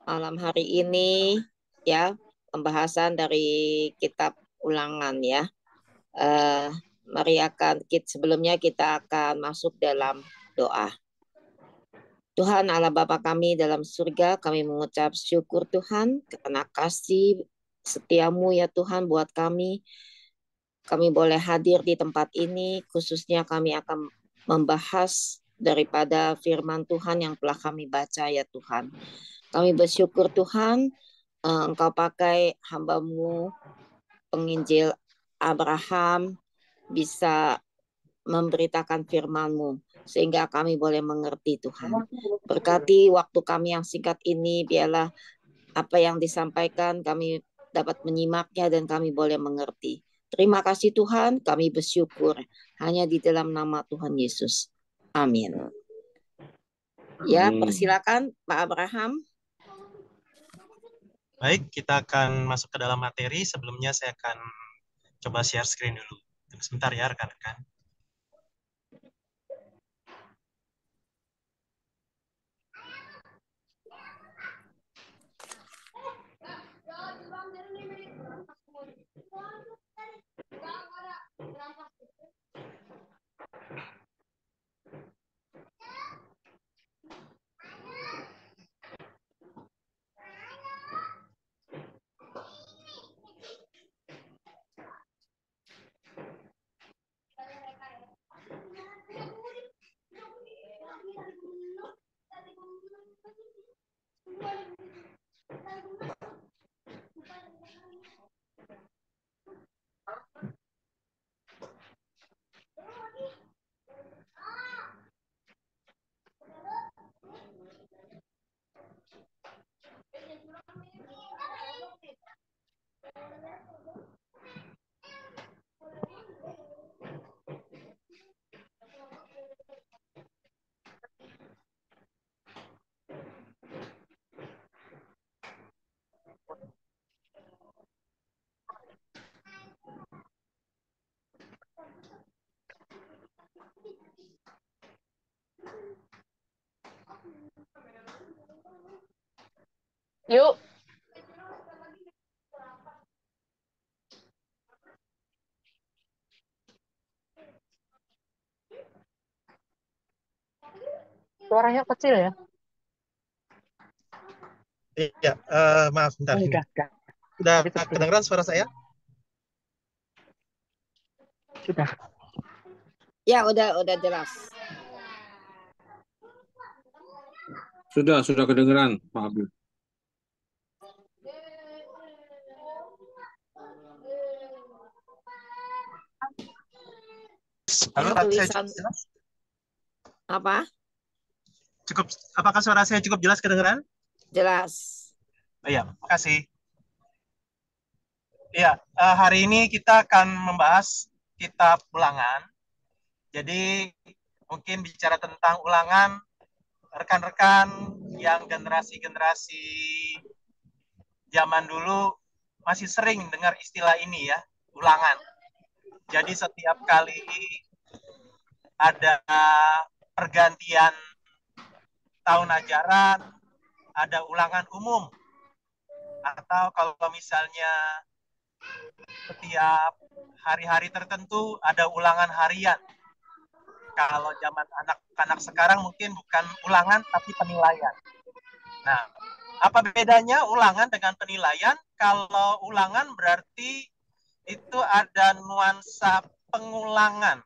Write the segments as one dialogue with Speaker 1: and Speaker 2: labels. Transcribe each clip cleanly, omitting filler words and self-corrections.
Speaker 1: malam hari ini ya, pembahasan dari kitab Ulangan ya. Eh, Mari sebelumnya kita akan masuk dalam doa. Tuhan Allah Bapa kami dalam surga, kami mengucap syukur Tuhan karena kasih setiamu ya Tuhan buat kami. Kami boleh hadir di tempat ini, khususnya kami akan membahas daripada firman Tuhan yang telah kami baca ya Tuhan. Kami bersyukur Tuhan, Engkau pakai hambamu penginjil Abraham bisa memberitakan firman-Mu sehingga kami boleh mengerti Tuhan. Berkati waktu kami yang singkat ini, biarlah apa yang disampaikan kami dapat menyimaknya dan kami boleh mengerti. Terima kasih Tuhan, kami bersyukur hanya di dalam nama Tuhan Yesus. Amin. Ya, persilakan Pak Abraham.
Speaker 2: Baik, kita akan masuk ke dalam materi. Sebelumnya saya akan coba share screen dulu. Tunggu sebentar ya rekan-rekan.
Speaker 3: Yuk. Suaranya kecil ya?
Speaker 2: Iya, maaf, bentar.
Speaker 3: Udah.
Speaker 2: Sudah
Speaker 3: Tadi kecil.
Speaker 2: kedengeran suara saya?
Speaker 3: Sudah.
Speaker 1: Ya, udah jelas.
Speaker 4: Sudah kedengeran, Pak Abdul.
Speaker 2: Halo,
Speaker 1: tulisan
Speaker 2: jelas?
Speaker 1: apa?
Speaker 2: Apakah suara saya cukup jelas kedengeran?
Speaker 1: Jelas.
Speaker 2: Oh, iya, makasih. Iya, hari ini kita akan membahas kitab Ulangan. Jadi mungkin bicara tentang Ulangan, rekan-rekan yang generasi-generasi zaman dulu masih sering dengar istilah ini ya, Ulangan. Jadi setiap kali ada pergantian tahun ajaran, ada ulangan umum. Atau kalau misalnya setiap hari-hari tertentu ada ulangan harian. Kalau zaman anak-anak sekarang mungkin bukan ulangan tapi penilaian. Nah, apa bedanya ulangan dengan penilaian? Kalau ulangan berarti itu ada nuansa pengulangan.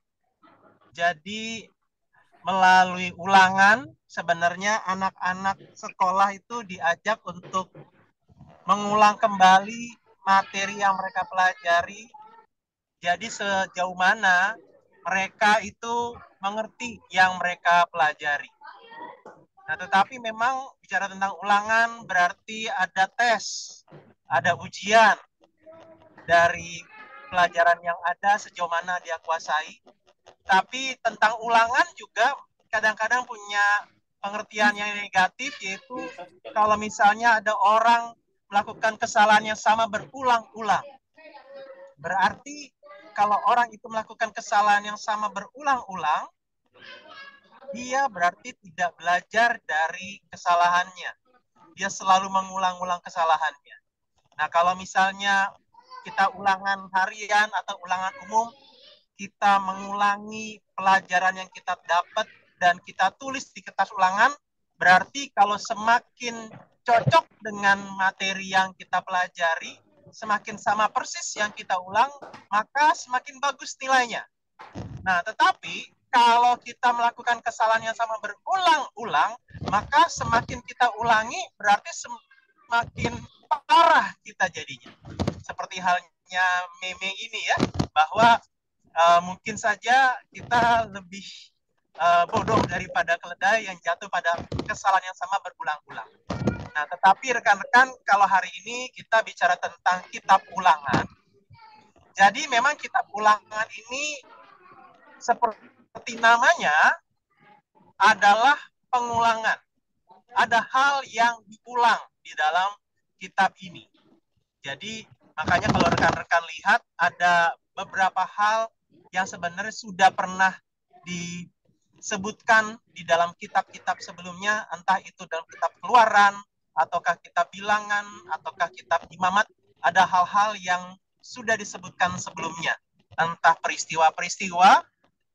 Speaker 2: Jadi melalui ulangan sebenarnya anak-anak sekolah itu diajak untuk mengulang kembali materi yang mereka pelajari. Jadi sejauh mana mereka itu mengerti yang mereka pelajari. Nah, tetapi memang bicara tentang ulangan berarti ada tes, ada ujian dari pelajaran yang ada sejauh mana dia kuasai. Tapi tentang ulangan juga kadang-kadang punya pengertian yang negatif, yaitu kalau misalnya ada orang melakukan kesalahan yang sama berulang-ulang. Berarti kalau orang itu melakukan kesalahan yang sama berulang-ulang, dia berarti tidak belajar dari kesalahannya. dia selalu mengulang-ulang kesalahannya. Nah, kalau misalnya kita ulangan harian atau ulangan umum, kita mengulangi pelajaran yang kita dapat dan kita tulis di kertas ulangan, berarti kalau semakin cocok dengan materi yang kita pelajari, semakin sama persis yang kita ulang, maka semakin bagus nilainya. Nah, tetapi kalau kita melakukan kesalahan yang sama berulang-ulang, maka semakin kita ulangi, berarti semakin parah kita jadinya. Seperti halnya meme ini ya, bahwa mungkin saja kita lebih bodoh daripada keledai yang jatuh pada kesalahan yang sama berulang-ulang. Nah, tetapi rekan-rekan, kalau hari ini kita bicara tentang kitab ulangan, jadi memang kitab ulangan ini seperti namanya adalah pengulangan. Ada hal yang diulang di dalam kitab ini. Jadi makanya kalau rekan-rekan lihat ada beberapa hal yang sebenarnya sudah pernah disebutkan di dalam kitab-kitab sebelumnya, entah itu dalam kitab Keluaran, ataukah kitab Bilangan, ataukah kitab Imamat, ada hal-hal yang sudah disebutkan sebelumnya. Entah peristiwa-peristiwa,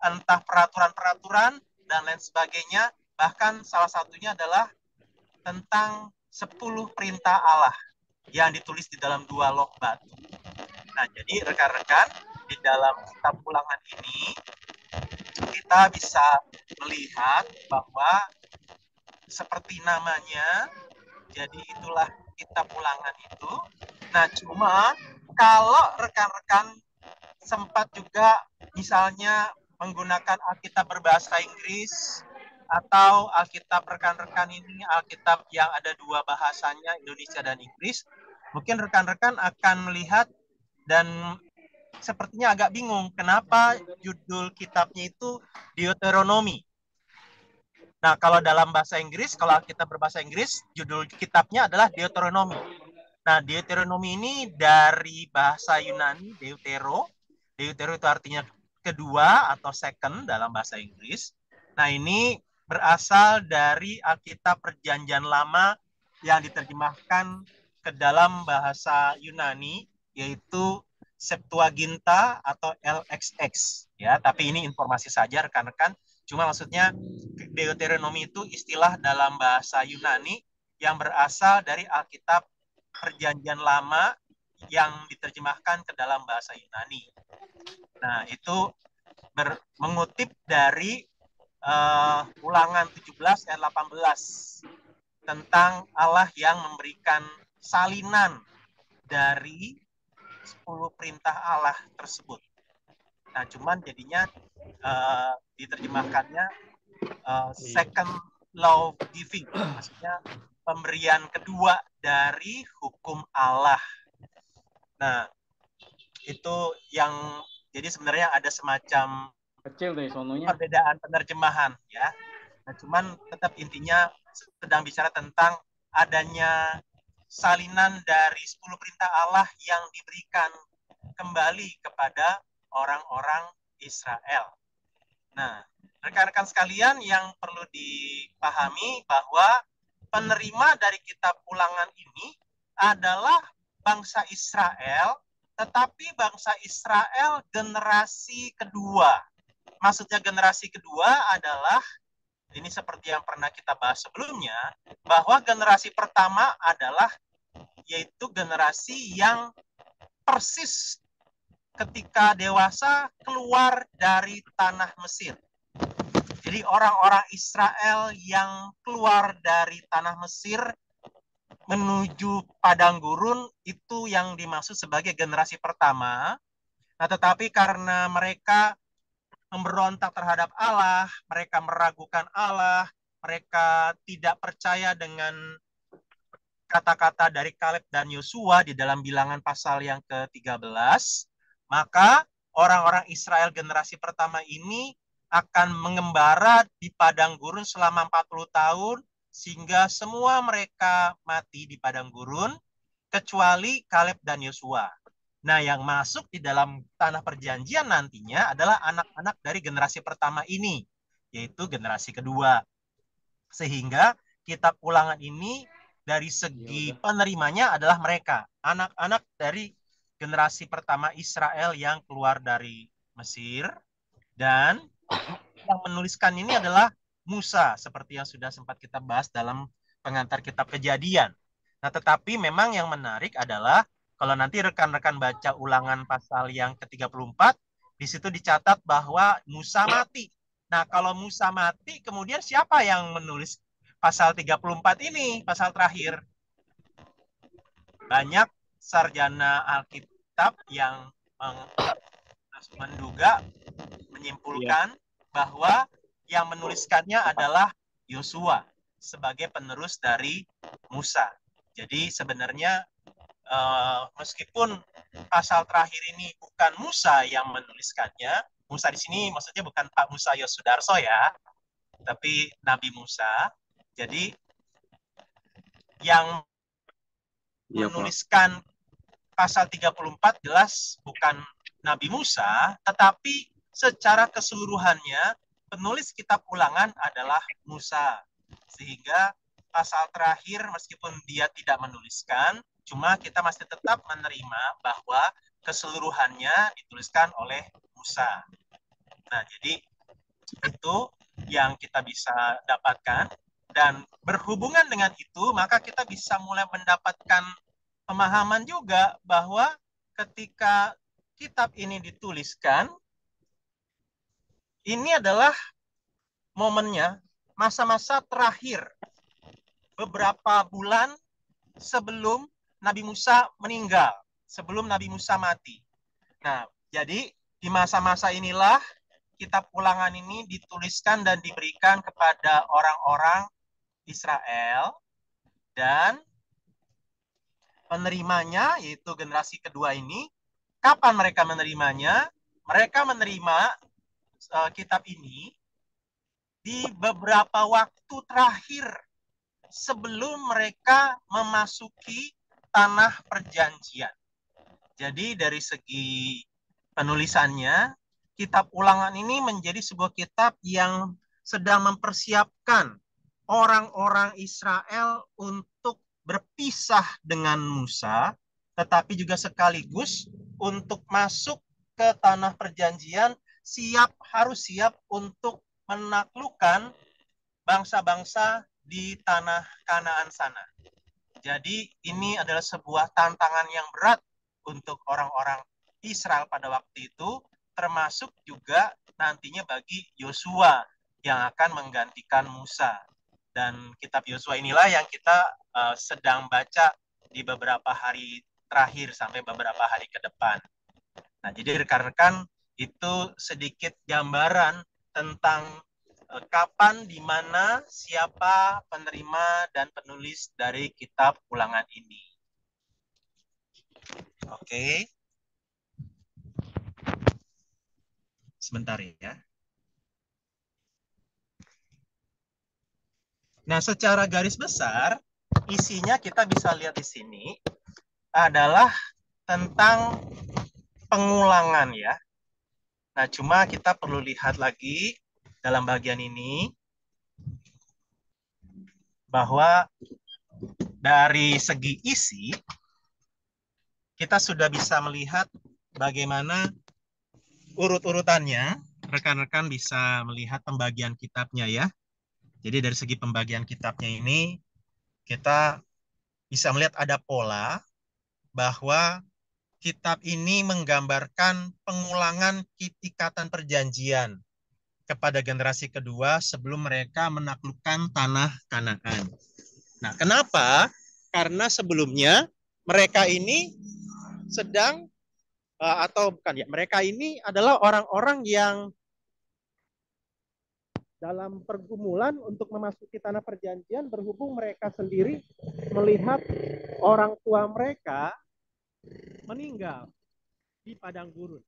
Speaker 2: entah peraturan-peraturan, dan lain sebagainya. Bahkan salah satunya adalah tentang 10 perintah Allah yang ditulis di dalam 2 loh batu. Nah, jadi rekan-rekan, di dalam kitab ulangan ini, kita bisa melihat bahwa seperti namanya, jadi itulah kitab ulangan itu. Nah, cuma kalau rekan-rekan sempat juga misalnya menggunakan Alkitab berbahasa Inggris, atau Alkitab rekan-rekan ini Alkitab yang ada 2 bahasanya, Indonesia dan Inggris, mungkin rekan-rekan akan melihat dan sepertinya agak bingung kenapa judul kitabnya itu Deuteronomy. Nah, kalau dalam bahasa Inggris, kalau Alkitab berbahasa Inggris, judul kitabnya adalah Deuteronomy. Nah, Deuteronomy ini dari bahasa Yunani, Deutero. Deutero itu artinya kedua atau second dalam bahasa Inggris. Nah, ini berasal dari Alkitab Perjanjian Lama yang diterjemahkan ke dalam bahasa Yunani, yaitu Septuaginta atau LXX. Ya, tapi ini informasi saja rekan-rekan. Cuma maksudnya Deuteronomy itu istilah dalam bahasa Yunani yang berasal dari Alkitab Perjanjian Lama yang diterjemahkan ke dalam bahasa Yunani. Nah, itu mengutip dari Ulangan 17 ayat 18 tentang Allah yang memberikan salinan dari 10 perintah Allah tersebut. Nah, cuman jadinya diterjemahkannya second law giving, maksudnya pemberian kedua dari hukum Allah. Nah, itu yang jadi sebenarnya ada semacam
Speaker 4: kecil deh sononya.
Speaker 2: Perbedaan penerjemahan ya. Nah, cuman tetap intinya sedang bicara tentang adanya salinan dari 10 perintah Allah yang diberikan kembali kepada orang-orang Israel. Nah, rekan-rekan sekalian yang perlu dipahami bahwa penerima dari kitab ulangan ini adalah bangsa Israel, tetapi bangsa Israel generasi kedua. Maksudnya generasi kedua adalah, ini seperti yang pernah kita bahas sebelumnya, bahwa generasi pertama adalah yaitu generasi yang persis ketika dewasa keluar dari tanah Mesir. Jadi orang-orang Israel yang keluar dari tanah Mesir menuju padang gurun itu yang dimaksud sebagai generasi pertama. Nah, tetapi karena mereka memberontak terhadap Allah, mereka meragukan Allah, mereka tidak percaya dengan kata-kata dari Kaleb dan Yosua di dalam Bilangan pasal yang ke-13, maka orang-orang Israel generasi pertama ini akan mengembara di padang gurun selama 40 tahun, sehingga semua mereka mati di padang gurun, kecuali Kaleb dan Yosua. Nah, yang masuk di dalam tanah perjanjian nantinya adalah anak-anak dari generasi pertama ini, yaitu generasi kedua. Sehingga kitab ulangan ini dari segi penerimanya adalah mereka, anak-anak dari generasi pertama Israel yang keluar dari Mesir, dan yang menuliskan ini adalah Musa, seperti yang sudah sempat kita bahas dalam pengantar kitab Kejadian. Nah, tetapi memang yang menarik adalah kalau nanti rekan-rekan baca ulangan pasal yang ke-34, di situ dicatat bahwa Musa mati. Nah, kalau Musa mati, kemudian siapa yang menulis pasal 34 ini, pasal terakhir? Banyak sarjana Alkitab yang menduga, menyimpulkan bahwa yang menuliskannya adalah Yosua sebagai penerus dari Musa. Jadi sebenarnya meskipun pasal terakhir ini bukan Musa yang menuliskannya, Musa di sini maksudnya bukan Pak Musa Yosudarso ya, tapi Nabi Musa. Jadi yang menuliskan pasal 34 jelas bukan Nabi Musa, tetapi secara keseluruhannya penulis kitab Ulangan adalah Musa. Sehingga pasal terakhir meskipun dia tidak menuliskan, cuma kita masih tetap menerima bahwa keseluruhannya dituliskan oleh Musa. Nah, jadi itu yang kita bisa dapatkan, dan berhubungan dengan itu maka kita bisa mulai mendapatkan pemahaman juga bahwa ketika kitab ini dituliskan, ini adalah momennya masa-masa terakhir, beberapa bulan sebelum Nabi Musa meninggal, sebelum Nabi Musa mati. Nah, jadi di masa-masa inilah kitab Ulangan ini dituliskan dan diberikan kepada orang-orang Israel, dan penerimanya, yaitu generasi kedua ini, kapan mereka menerimanya? Mereka menerima kitab ini di beberapa waktu terakhir sebelum mereka memasuki tanah perjanjian. Jadi dari segi penulisannya, kitab Ulangan ini menjadi sebuah kitab yang sedang mempersiapkan orang-orang Israel untuk berpisah dengan Musa, tetapi juga sekaligus untuk masuk ke tanah perjanjian, harus siap untuk menaklukkan bangsa-bangsa di tanah Kanaan sana. Jadi ini adalah sebuah tantangan yang berat untuk orang-orang Israel pada waktu itu, termasuk juga nantinya bagi Yosua yang akan menggantikan Musa. Dan kitab Yosua inilah yang kita sedang baca di beberapa hari terakhir sampai beberapa hari ke depan. Nah, jadi rekan-rekan, itu sedikit gambaran tentang kapan, di mana, siapa penerima dan penulis dari kitab Ulangan ini. Oke. Sebentar ya. Nah, secara garis besar, isinya kita bisa lihat di sini adalah tentang pengulangan ya. Nah, cuma kita perlu lihat lagi dalam bagian ini bahwa dari segi isi kita sudah bisa melihat bagaimana urut-urutannya. Rekan-rekan bisa melihat pembagian kitabnya ya. Jadi dari segi pembagian kitabnya ini kita bisa melihat ada pola bahwa kitab ini menggambarkan pengulangan ikatan perjanjian kepada generasi kedua sebelum mereka menaklukkan tanah Kanaan. Nah, kenapa? Karena sebelumnya mereka ini sedang atau bukan ya, mereka ini adalah orang-orang yang dalam pergumulan untuk memasuki tanah perjanjian, berhubung mereka sendiri melihat orang tua mereka meninggal di padang gurun.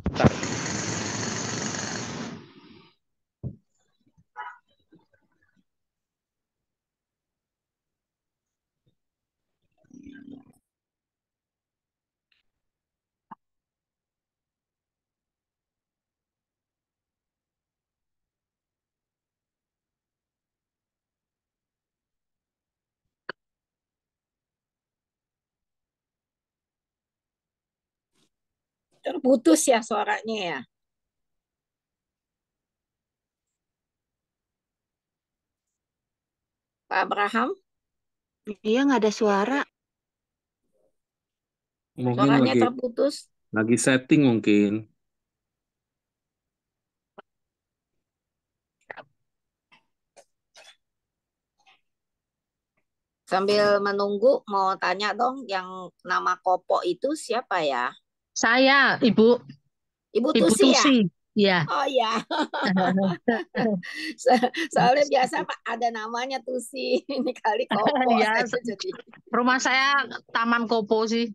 Speaker 2: Bentar.
Speaker 1: Terputus ya suaranya ya. Pak Abraham,
Speaker 4: Iya, nggak ada suara.
Speaker 5: Mungkin
Speaker 1: suaranya terputus.
Speaker 5: lagi setting mungkin.
Speaker 1: Sambil menunggu, mau tanya dong, yang nama Kopo itu siapa ya?
Speaker 3: Saya, Ibu.
Speaker 1: Ibu
Speaker 3: Ibu
Speaker 1: Tusi ya?
Speaker 3: Tusi. Ya.
Speaker 1: Oh ya, soalnya biasa Pak ada namanya Tusi, ini kali Kopo
Speaker 3: Ya,
Speaker 1: saya jadi.
Speaker 3: rumah saya Taman Kopo sih.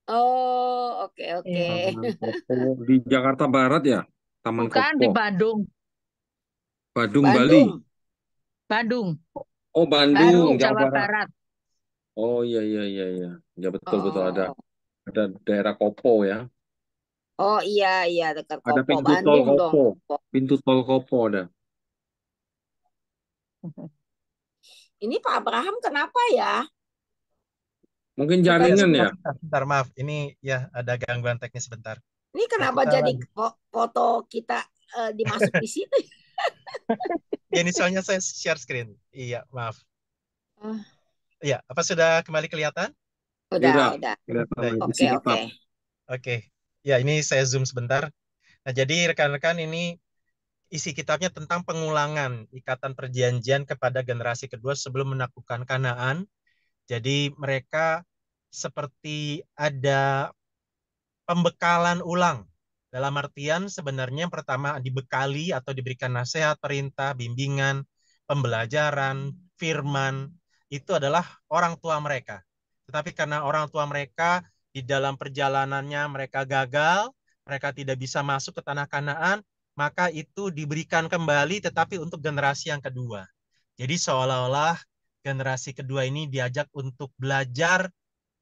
Speaker 1: Oh, oke oke.
Speaker 3: Iya.
Speaker 5: Taman Kopo di Jakarta Barat ya? Taman
Speaker 3: Bukan
Speaker 5: Kopo.
Speaker 3: di Bandung.
Speaker 5: Badung, Bali.
Speaker 1: Bandung,
Speaker 3: Bandung,
Speaker 5: Oh, Bandung,
Speaker 1: Bandung.
Speaker 5: Jawa
Speaker 3: Jawa
Speaker 5: Barat.
Speaker 3: Barat.
Speaker 5: Oh iya iya iya iya. Ya betul betul
Speaker 1: Oh,
Speaker 5: ada daerah Kopo ya.
Speaker 1: oh iya iya dekat
Speaker 5: Ada
Speaker 1: Kopo,
Speaker 5: pintu tol
Speaker 1: Bandung dong.
Speaker 5: Kopo.
Speaker 1: Kopo.
Speaker 5: Pintu tol Kopo ada.
Speaker 1: Ini Pak Abraham kenapa ya?
Speaker 5: Mungkin
Speaker 2: Oh ya,
Speaker 5: jaringan ya.
Speaker 2: sebentar, maaf. Ini ya ada gangguan teknis sebentar.
Speaker 1: Ini
Speaker 2: Ya,
Speaker 1: kenapa
Speaker 2: kita
Speaker 1: jadi
Speaker 2: lanjut.
Speaker 1: foto kita dimasuk di situ?
Speaker 2: Ya, ini soalnya saya share screen. Iya, maaf.
Speaker 1: Oh,
Speaker 2: Iya, apa sudah kembali kelihatan?
Speaker 1: udah.
Speaker 5: Kelihatan
Speaker 2: Udah ya.
Speaker 5: isi
Speaker 1: Oke oke.
Speaker 5: kitab.
Speaker 2: Oke. Ya, ini saya zoom sebentar. Nah, jadi rekan-rekan, ini isi kitabnya tentang pengulangan ikatan perjanjian kepada generasi kedua sebelum menaklukkan Kanaan. Jadi mereka seperti ada pembekalan ulang. Dalam artian sebenarnya yang pertama dibekali atau diberikan nasihat, perintah, bimbingan, pembelajaran, firman, itu adalah orang tua mereka. Tetapi karena orang tua mereka di dalam perjalanannya mereka gagal, mereka tidak bisa masuk ke tanah Kanaan, maka itu diberikan kembali tetapi untuk generasi yang kedua. Jadi seolah-olah generasi kedua ini diajak untuk belajar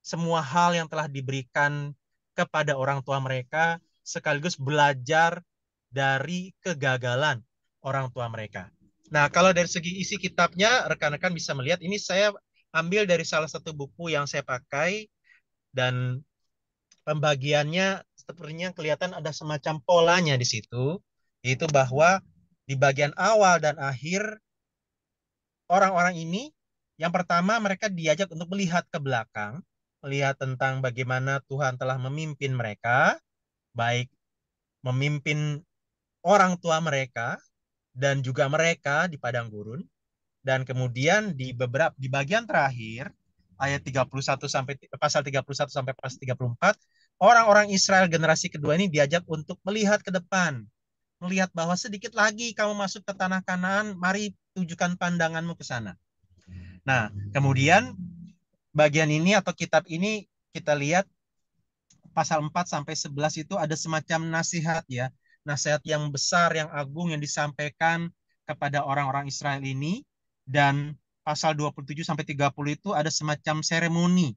Speaker 2: semua hal yang telah diberikan kepada orang tua mereka, sekaligus belajar dari kegagalan orang tua mereka. Nah, kalau dari segi isi kitabnya, rekan-rekan bisa melihat, ini saya ambil dari salah satu buku yang saya pakai, dan pembagiannya sepertinya kelihatan ada semacam polanya di situ, yaitu bahwa di bagian awal dan akhir, orang-orang ini, yang pertama mereka diajak untuk melihat ke belakang, melihat tentang bagaimana Tuhan telah memimpin mereka, baik memimpin orang tua mereka dan juga mereka di padang gurun. Dan kemudian di bagian terakhir ayat 31 sampai pasal 31 sampai pasal 34, orang-orang Israel generasi kedua ini diajak untuk melihat ke depan, melihat bahwa sedikit lagi kamu masuk ke tanah Kanaan, mari tujukan pandanganmu ke sana. Nah, kemudian bagian ini atau kitab ini kita lihat pasal 4 sampai 11 itu ada semacam nasihat ya. Nasihat yang besar, yang agung yang disampaikan kepada orang-orang Israel ini, dan pasal 27 sampai 30 itu ada semacam seremoni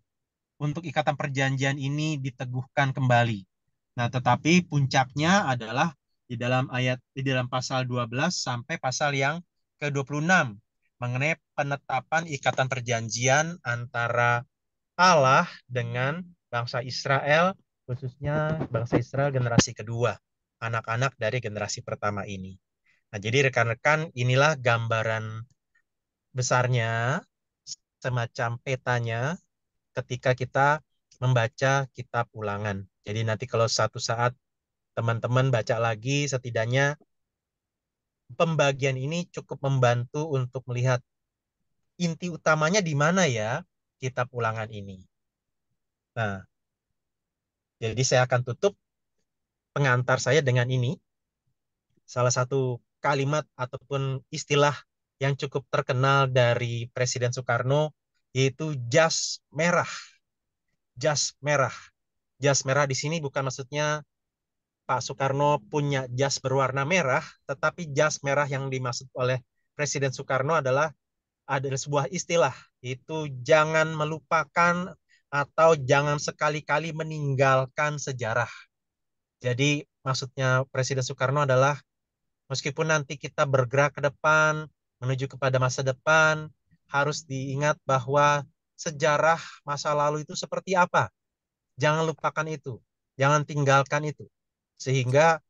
Speaker 2: untuk ikatan perjanjian ini diteguhkan kembali. Nah, tetapi puncaknya adalah di dalam pasal 12 sampai pasal yang ke-26 mengenai penetapan ikatan perjanjian antara Allah dengan bangsa Israel, khususnya bangsa Israel generasi kedua, anak-anak dari generasi pertama ini. Nah, jadi rekan-rekan, inilah gambaran besarnya, semacam petanya ketika kita membaca kitab Ulangan. Jadi nanti kalau satu saat teman-teman baca lagi, setidaknya pembagian ini cukup membantu untuk melihat inti utamanya di mana ya kitab Ulangan ini. Nah, jadi saya akan tutup pengantar saya dengan ini. Salah satu kalimat ataupun istilah yang cukup terkenal dari Presiden Soekarno, yaitu jas merah. Jas merah. Jas merah di sini bukan maksudnya Pak Soekarno punya jas berwarna merah, tetapi jas merah yang dimaksud oleh Presiden Soekarno adalah sebuah istilah, yaitu jangan melupakan atau jangan sekali-kali meninggalkan sejarah. Jadi maksudnya Presiden Soekarno adalah meskipun nanti kita bergerak ke depan, menuju kepada masa depan, harus diingat bahwa sejarah masa lalu itu seperti apa. Jangan lupakan itu. Jangan tinggalkan itu. Sehingga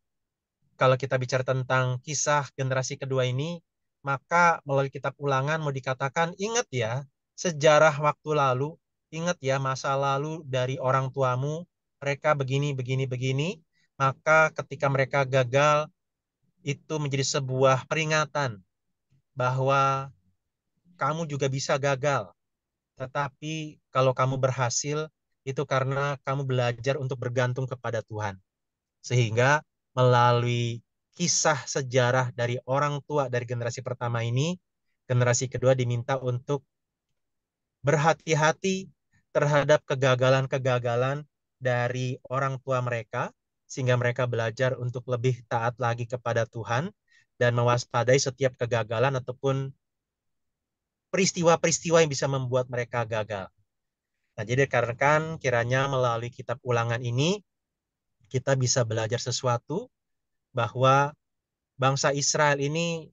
Speaker 2: kalau kita bicara tentang kisah generasi kedua ini, maka melalui kitab Ulangan mau dikatakan, ingat ya, sejarah waktu lalu, ingat ya masa lalu dari orang tuamu, mereka begini, begini, begini, maka ketika mereka gagal, itu menjadi sebuah peringatan bahwa kamu juga bisa gagal. Tetapi kalau kamu berhasil, itu karena kamu belajar untuk bergantung kepada Tuhan. Sehingga melalui kisah sejarah dari orang tua dari generasi pertama ini, generasi kedua diminta untuk berhati-hati terhadap kegagalan-kegagalan dari orang tua mereka, sehingga mereka belajar untuk lebih taat lagi kepada Tuhan dan mewaspadai setiap kegagalan ataupun peristiwa-peristiwa yang bisa membuat mereka gagal. Nah, jadi dikarenakan kiranya melalui kitab Ulangan ini kita bisa belajar sesuatu bahwa bangsa Israel ini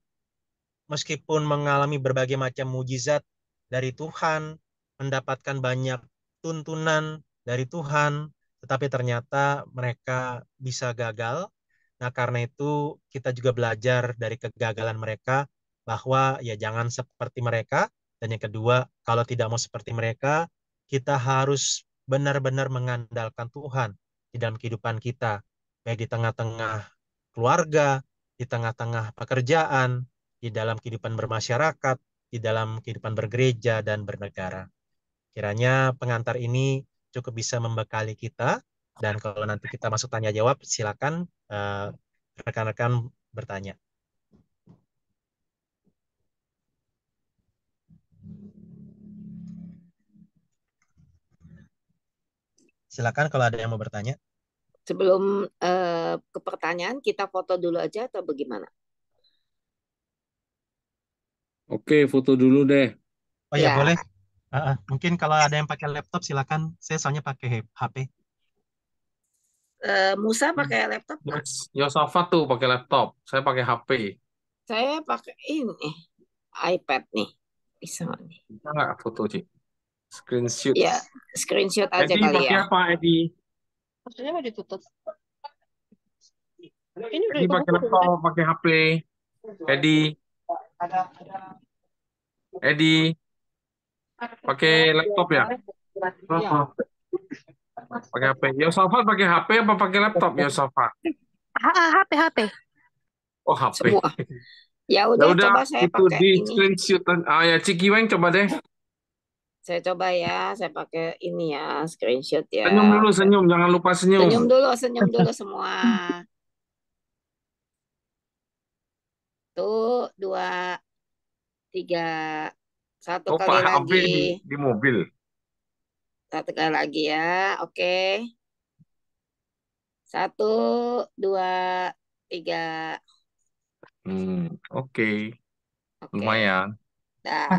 Speaker 2: meskipun mengalami berbagai macam mujizat dari Tuhan, mendapatkan banyak tuntunan dari Tuhan, tetapi ternyata mereka bisa gagal. Nah, karena itu kita juga belajar dari kegagalan mereka bahwa ya jangan seperti mereka. Dan yang kedua, kalau tidak mau seperti mereka, kita harus benar-benar mengandalkan Tuhan di dalam kehidupan kita, baik di tengah-tengah keluarga, di tengah-tengah pekerjaan, di dalam kehidupan bermasyarakat, di dalam kehidupan bergereja dan bernegara. Kiranya pengantar ini cukup bisa membekali kita, dan kalau nanti kita masuk tanya jawab, silakan rekan-rekan bertanya. Silakan kalau ada yang mau bertanya.
Speaker 1: Sebelum ke pertanyaan, kita foto dulu aja atau bagaimana?
Speaker 5: Oke, foto dulu deh.
Speaker 2: Oh ya,
Speaker 1: Ya,
Speaker 2: boleh. Mungkin kalau ada yang pakai laptop silakan. Saya soalnya pakai HP.
Speaker 1: Musa pakai laptop nggak?
Speaker 5: Yes, Yosafat tuh pakai laptop. Saya pakai HP.
Speaker 1: Saya pakai ini iPad nih. Bisa nggak nih?
Speaker 5: Bisa nggak foto, Ci? Screenshot.
Speaker 1: Ya, screenshot aja
Speaker 5: Edi
Speaker 1: kali
Speaker 5: pakai
Speaker 1: ya.
Speaker 5: apa, Edi?
Speaker 4: Maksudnya mau ditutup. Ini udah
Speaker 5: Edi pakai
Speaker 4: ditutup belum kan?
Speaker 5: laptop, pakai HP. Edi, Edi, pakai laptop ya?
Speaker 4: Iya.
Speaker 5: Pakai HP. Yosafat pakai HP apa pakai laptop, Yosafat?
Speaker 4: HP, HP.
Speaker 5: Oh, HP.
Speaker 1: Semua. Ya
Speaker 5: Ya
Speaker 1: udah,
Speaker 5: udah,
Speaker 1: coba saya
Speaker 5: itu
Speaker 1: pakai
Speaker 5: di
Speaker 1: ini.
Speaker 5: screenshot. Ah ya, Ciki Weng coba deh.
Speaker 1: Saya coba ya, saya pakai ini ya, screenshot
Speaker 5: Senyum
Speaker 1: ya.
Speaker 5: dulu, senyum. Jangan lupa senyum.
Speaker 1: Senyum dulu semua. Tuh, dua, tiga. Satu
Speaker 5: Oh,
Speaker 1: kali
Speaker 5: Pak
Speaker 1: lagi.
Speaker 5: Abe di mobil.
Speaker 1: Satu kali lagi ya, oke. Satu, dua, tiga.
Speaker 5: Oke.
Speaker 1: Oke,
Speaker 5: Lumayan.
Speaker 1: dah.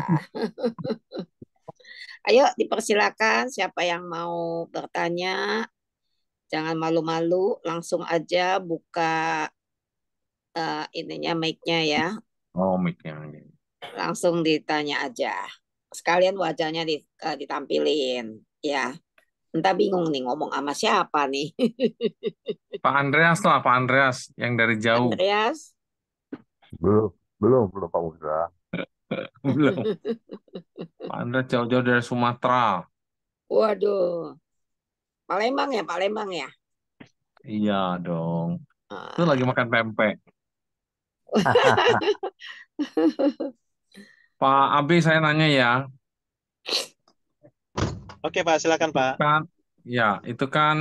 Speaker 1: Ayo dipersilakan siapa yang mau bertanya. Jangan malu-malu, langsung aja buka ininya mic-nya ya.
Speaker 5: Oh, mic-nya.
Speaker 1: Langsung ditanya aja. Sekalian wajahnya ditampilin ya. Entah bingung nih ngomong sama siapa nih.
Speaker 5: Pak Andreas lah, Pak Andreas yang dari jauh.
Speaker 1: Andreas.
Speaker 6: Belum, belum Pak Musra.
Speaker 5: Belum. Pak Andreas jauh-jauh dari Sumatera.
Speaker 1: Waduh. Palembang ya, Palembang ya.
Speaker 5: Iya dong. Itu lagi
Speaker 1: Ah.
Speaker 5: makan pempek. Pak Abe saya nanya ya.
Speaker 2: Oke, Pak, silakan, Pak.
Speaker 5: Kan, ya, itu kan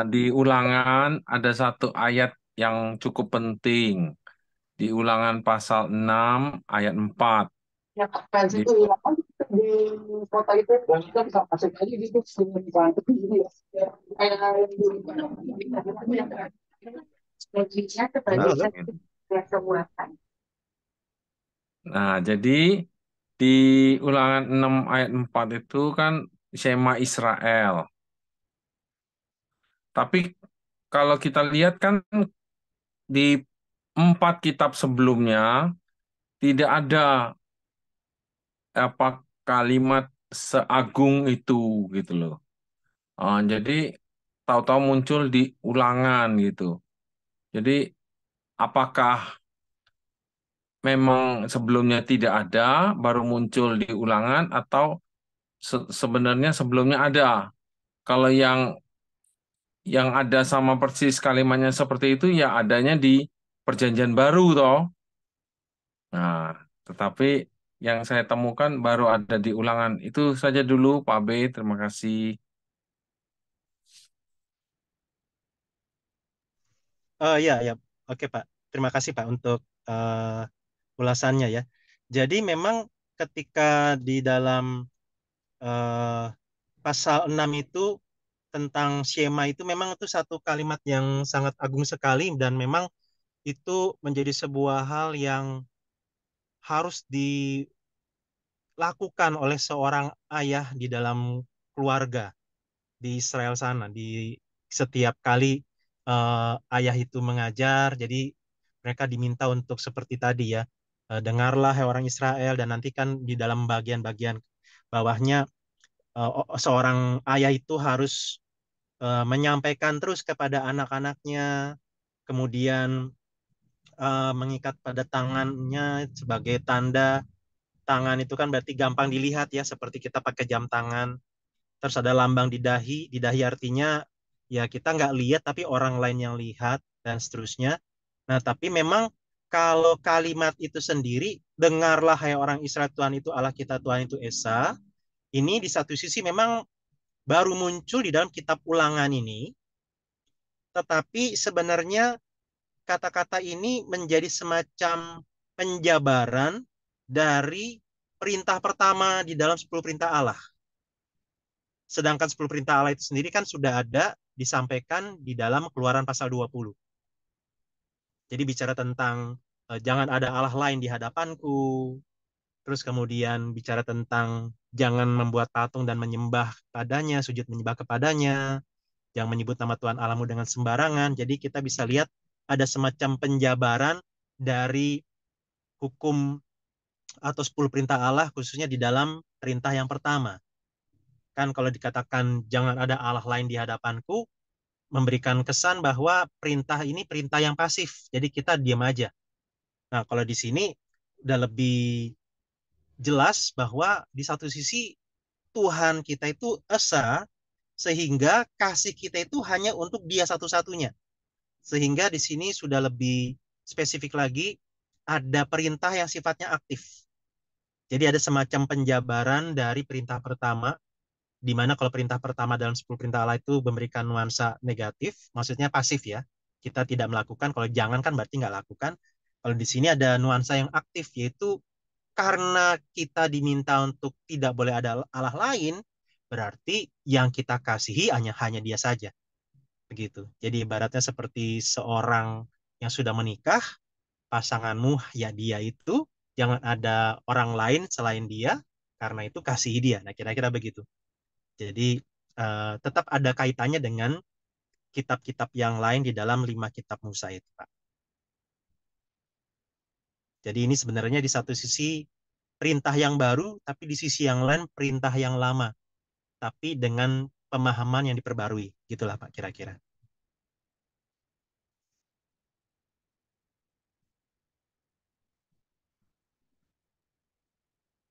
Speaker 5: di Ulangan ada satu ayat yang cukup penting. Di Ulangan pasal 6 ayat 4.
Speaker 4: Ya, fans
Speaker 5: Di,
Speaker 4: itu ya kan di kota itu kita bisa masuk aja gitu di bantu ini ya. Kayak strateginya sebagai
Speaker 2: Halo.
Speaker 4: kekuatan.
Speaker 5: nah, jadi di Ulangan 6 ayat 4 itu kan Shema Israel. Tapi kalau kita lihat kan di 4 kitab sebelumnya tidak ada apa kalimat seagung itu gitu loh. Jadi tahu-tahu muncul di ulangan gitu. Jadi apakah memang sebelumnya tidak ada, baru muncul di ulangan, atau sebenarnya sebelumnya ada? Kalau yang ada sama persis kalimatnya seperti itu ya adanya di Perjanjian Baru toh. Nah, tetapi yang saya temukan baru ada di ulangan. Itu saja dulu Pak B, terima kasih.
Speaker 2: Oh iya, ya. Oke, Pak. Terima kasih, Pak, untuk ulasannya ya. Jadi memang ketika di dalam eh, pasal 6 itu tentang Shema itu memang itu satu kalimat yang sangat agung sekali dan memang itu menjadi sebuah hal yang harus dilakukan oleh seorang ayah di dalam keluarga di Israel sana. Di setiap kali ayah itu mengajar, jadi mereka diminta untuk seperti tadi ya, dengarlah hai orang Israel, dan nanti kan di dalam bagian-bagian bawahnya seorang ayah itu harus menyampaikan terus kepada anak-anaknya, kemudian mengikat pada tangannya sebagai tanda. Tangan itu kan berarti gampang dilihat ya, seperti kita pakai jam tangan. Terus ada lambang di dahi. Di dahi artinya ya kita nggak lihat tapi orang lain yang lihat dan seterusnya. Nah, tapi memang kalau kalimat itu sendiri, dengarlah hai orang Israel, Tuhan itu Allah kita, Tuhan itu Esa. Ini di satu sisi memang baru muncul di dalam kitab Ulangan ini, tetapi sebenarnya kata-kata ini menjadi semacam penjabaran dari perintah pertama di dalam 10 perintah Allah. Sedangkan 10 perintah Allah itu sendiri kan sudah ada disampaikan di dalam Keluaran pasal 20. Jadi bicara tentang jangan ada Allah lain di hadapanku. Terus kemudian bicara tentang jangan membuat patung dan menyembah padanya, sujud menyembah kepadanya. Jangan menyebut nama Tuhan Allahmu dengan sembarangan. Jadi kita bisa lihat ada semacam penjabaran dari hukum atau 10 perintah Allah khususnya di dalam perintah yang pertama. Kan kalau dikatakan jangan ada Allah lain di hadapanku, memberikan kesan bahwa perintah ini perintah yang pasif. Jadi kita diam aja. Nah, kalau di sini udah lebih jelas bahwa di satu sisi Tuhan kita itu esa, sehingga kasih kita itu hanya untuk Dia satu-satunya. Sehingga di sini sudah lebih spesifik lagi, ada perintah yang sifatnya aktif. Jadi ada semacam penjabaran dari perintah pertama, di mana kalau perintah pertama dalam 10 perintah Allah itu memberikan nuansa negatif, maksudnya pasif ya. Kita tidak melakukan, kalau jangan kan berarti nggak lakukan. Kalau di sini ada nuansa yang aktif, yaitu karena kita diminta untuk tidak boleh ada Allah lain, berarti yang kita kasihi hanya dia saja. Begitu. Jadi ibaratnya seperti seorang yang sudah menikah, pasanganmu ya dia itu, jangan ada orang lain selain dia, karena itu kasihi dia. Nah, kira-kira begitu. Jadi tetap ada kaitannya dengan kitab-kitab yang lain di dalam 5 kitab Musa itu, Pak. Jadi ini sebenarnya di satu sisi perintah yang baru, tapi di sisi yang lain perintah yang lama, tapi dengan pemahaman yang diperbarui. Gitulah Pak kira-kira.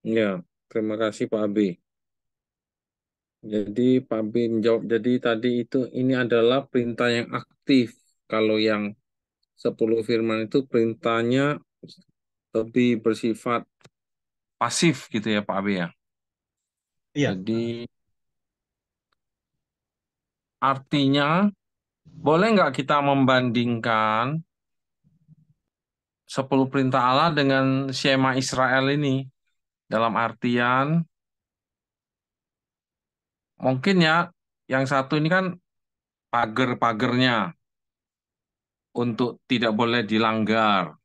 Speaker 5: Ya, terima kasih Pak B. Jadi Pak B menjawab, jadi tadi itu ini adalah perintah yang aktif. Kalau yang 10 firman itu perintahnya lebih bersifat pasif gitu ya Pak B ya.
Speaker 2: Iya.
Speaker 5: Jadi artinya boleh nggak kita membandingkan 10 perintah Allah dengan Shema Israel ini? Dalam artian mungkin ya yang satu ini kan pagar-pagarnya untuk tidak boleh dilanggar.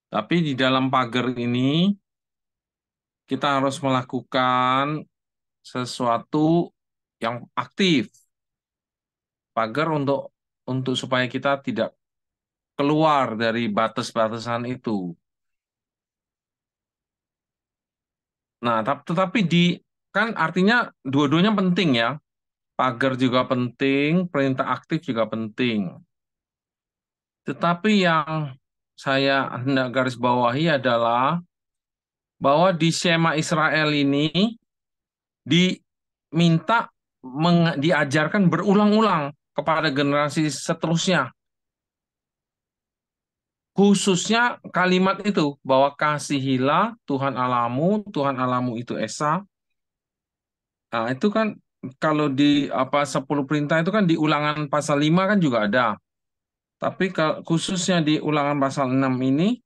Speaker 5: Tapi di dalam pagar ini kita harus melakukan sesuatu yang aktif. Pagar untuk supaya kita tidak keluar dari batas-batasan itu. Nah, tetapi kan artinya dua-duanya penting ya. pagar juga penting, perintah aktif juga penting. Tetapi yang saya hendak garis bawahi adalah bahwa di Shema Israel ini diminta diajarkan berulang-ulang kepada generasi seterusnya. Khususnya kalimat itu bahwa kasihilah Tuhan Allahmu itu Esa. Nah, itu kan kalau di 10 perintah itu kan di Ulangan pasal 5 kan juga ada. Tapi khususnya di Ulangan pasal 6 ini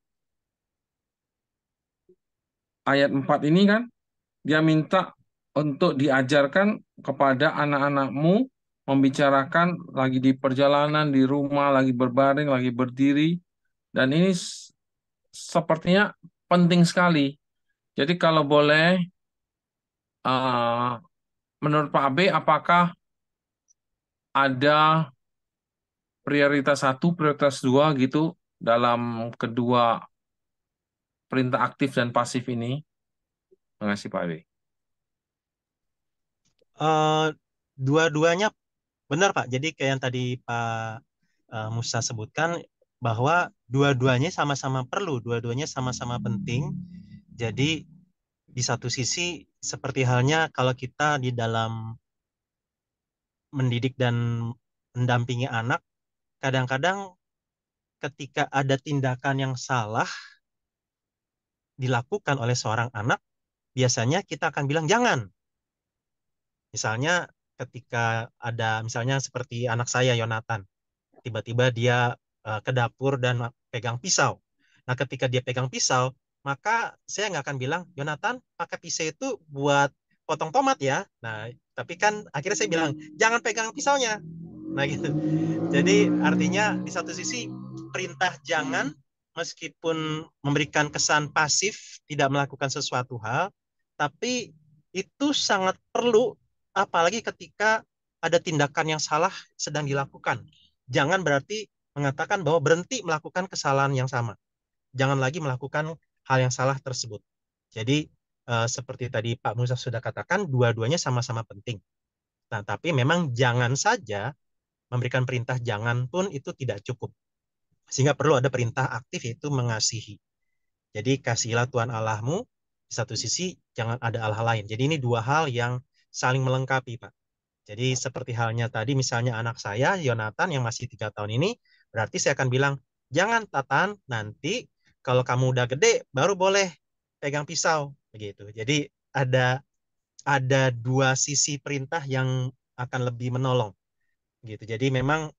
Speaker 5: ayat 4 ini kan dia minta untuk diajarkan kepada anak-anakmu membicarakan lagi di perjalanan, di rumah, lagi berbaring, lagi berdiri. Dan ini sepertinya penting sekali. Jadi kalau boleh, eh, menurut Pak B, apakah ada prioritas satu, prioritas dua gitu dalam kedua perintah aktif dan pasif ini? Terima kasih Pak B.
Speaker 2: Eh, Dua-duanya benar, Pak. Jadi kayak yang tadi Pak Musa sebutkan bahwa dua-duanya sama-sama perlu, dua-duanya sama-sama penting. Jadi di satu sisi seperti halnya kalau kita di dalam mendidik dan mendampingi anak, kadang-kadang ketika ada tindakan yang salah dilakukan oleh seorang anak, biasanya kita akan bilang jangan. Misalnya ketika ada misalnya seperti anak saya Yonatan, tiba-tiba dia ke dapur dan pegang pisau. Nah, ketika dia pegang pisau, maka saya nggak akan bilang, Yonatan, pakai pisau itu buat potong tomat ya. Nah, tapi kan akhirnya saya bilang, jangan pegang pisaunya. Nah, gitu. Jadi artinya di satu sisi perintah jangan meskipun memberikan kesan pasif, tidak melakukan sesuatu hal, tapi itu sangat perlu apalagi ketika ada tindakan yang salah sedang dilakukan. Jangan berarti mengatakan bahwa berhenti melakukan kesalahan yang sama. Jangan lagi melakukan hal yang salah tersebut. Jadi seperti tadi Pak Musa sudah katakan, dua-duanya sama-sama penting. Nah, tapi memang jangan saja memberikan perintah jangan pun itu tidak cukup. Sehingga perlu ada perintah aktif yaitu mengasihi. Jadi kasihilah Tuhan Allahmu, di satu sisi jangan ada Allah lain. Jadi ini dua hal yang saling melengkapi, Pak. Jadi seperti halnya tadi misalnya anak saya, Yonatan yang masih 3 tahun ini, berarti saya akan bilang, jangan Tatan, nanti kalau kamu udah gede baru boleh pegang pisau. Begitu. Jadi ada dua sisi perintah yang akan lebih menolong. Gitu. Jadi memang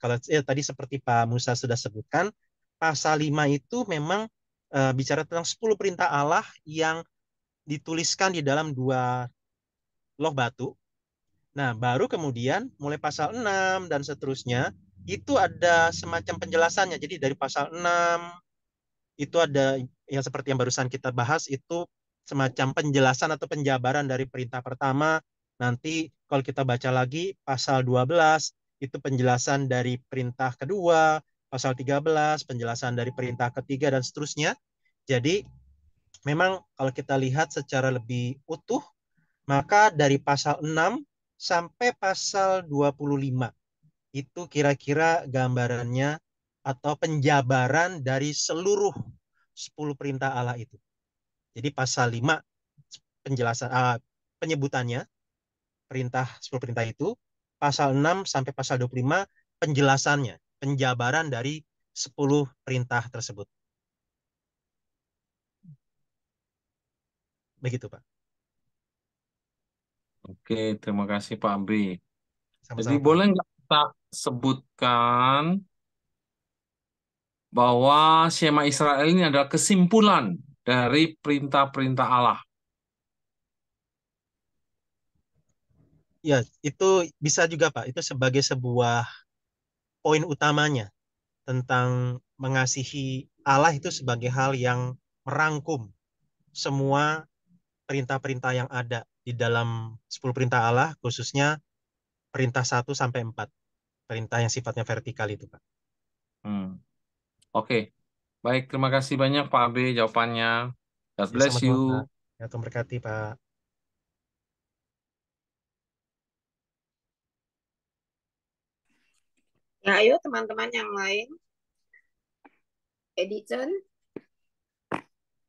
Speaker 2: kalau tadi seperti Pak Musa sudah sebutkan, pasal 5 itu memang bicara tentang 10 perintah Allah yang dituliskan di dalam dua loh batu. Nah, baru kemudian mulai pasal 6 dan seterusnya itu ada semacam penjelasannya. Jadi dari pasal 6 itu ada yang seperti yang barusan kita bahas itu semacam penjelasan atau penjabaran dari perintah pertama. Nanti kalau kita baca lagi pasal 12 itu penjelasan dari perintah kedua, pasal 13 penjelasan dari perintah ketiga dan seterusnya. Jadi memang kalau kita lihat secara lebih utuh, maka dari pasal 6 sampai pasal 25 itu kira-kira gambarannya atau penjabaran dari seluruh 10 perintah Allah itu. Jadi pasal 5 penjelasan penyebutannya perintah 10 perintah itu, pasal 6 sampai pasal 25 penjelasannya, penjabaran dari 10 perintah tersebut. Begitu, Pak.
Speaker 5: Oke, terima kasih Pak B. Jadi
Speaker 2: Sama-sama, Pak.
Speaker 5: boleh nggak kita sebutkan bahwa Shema Israel ini adalah kesimpulan dari perintah-perintah Allah?
Speaker 2: Ya, itu bisa juga, Pak. Itu sebagai sebuah poin utamanya tentang mengasihi Allah itu sebagai hal yang merangkum semua perintah-perintah yang ada di dalam 10 perintah Allah, khususnya perintah 1 sampai 4. Perintah yang sifatnya vertikal itu, Pak.
Speaker 5: Hmm. Oke, baik. Terima kasih banyak Pak B jawabannya. God
Speaker 2: Ya,
Speaker 5: bless you.
Speaker 2: sama-sama, Pak. Ya, Tuhan berkati, Pak.
Speaker 1: Ya, ayo teman-teman yang lain. Edison,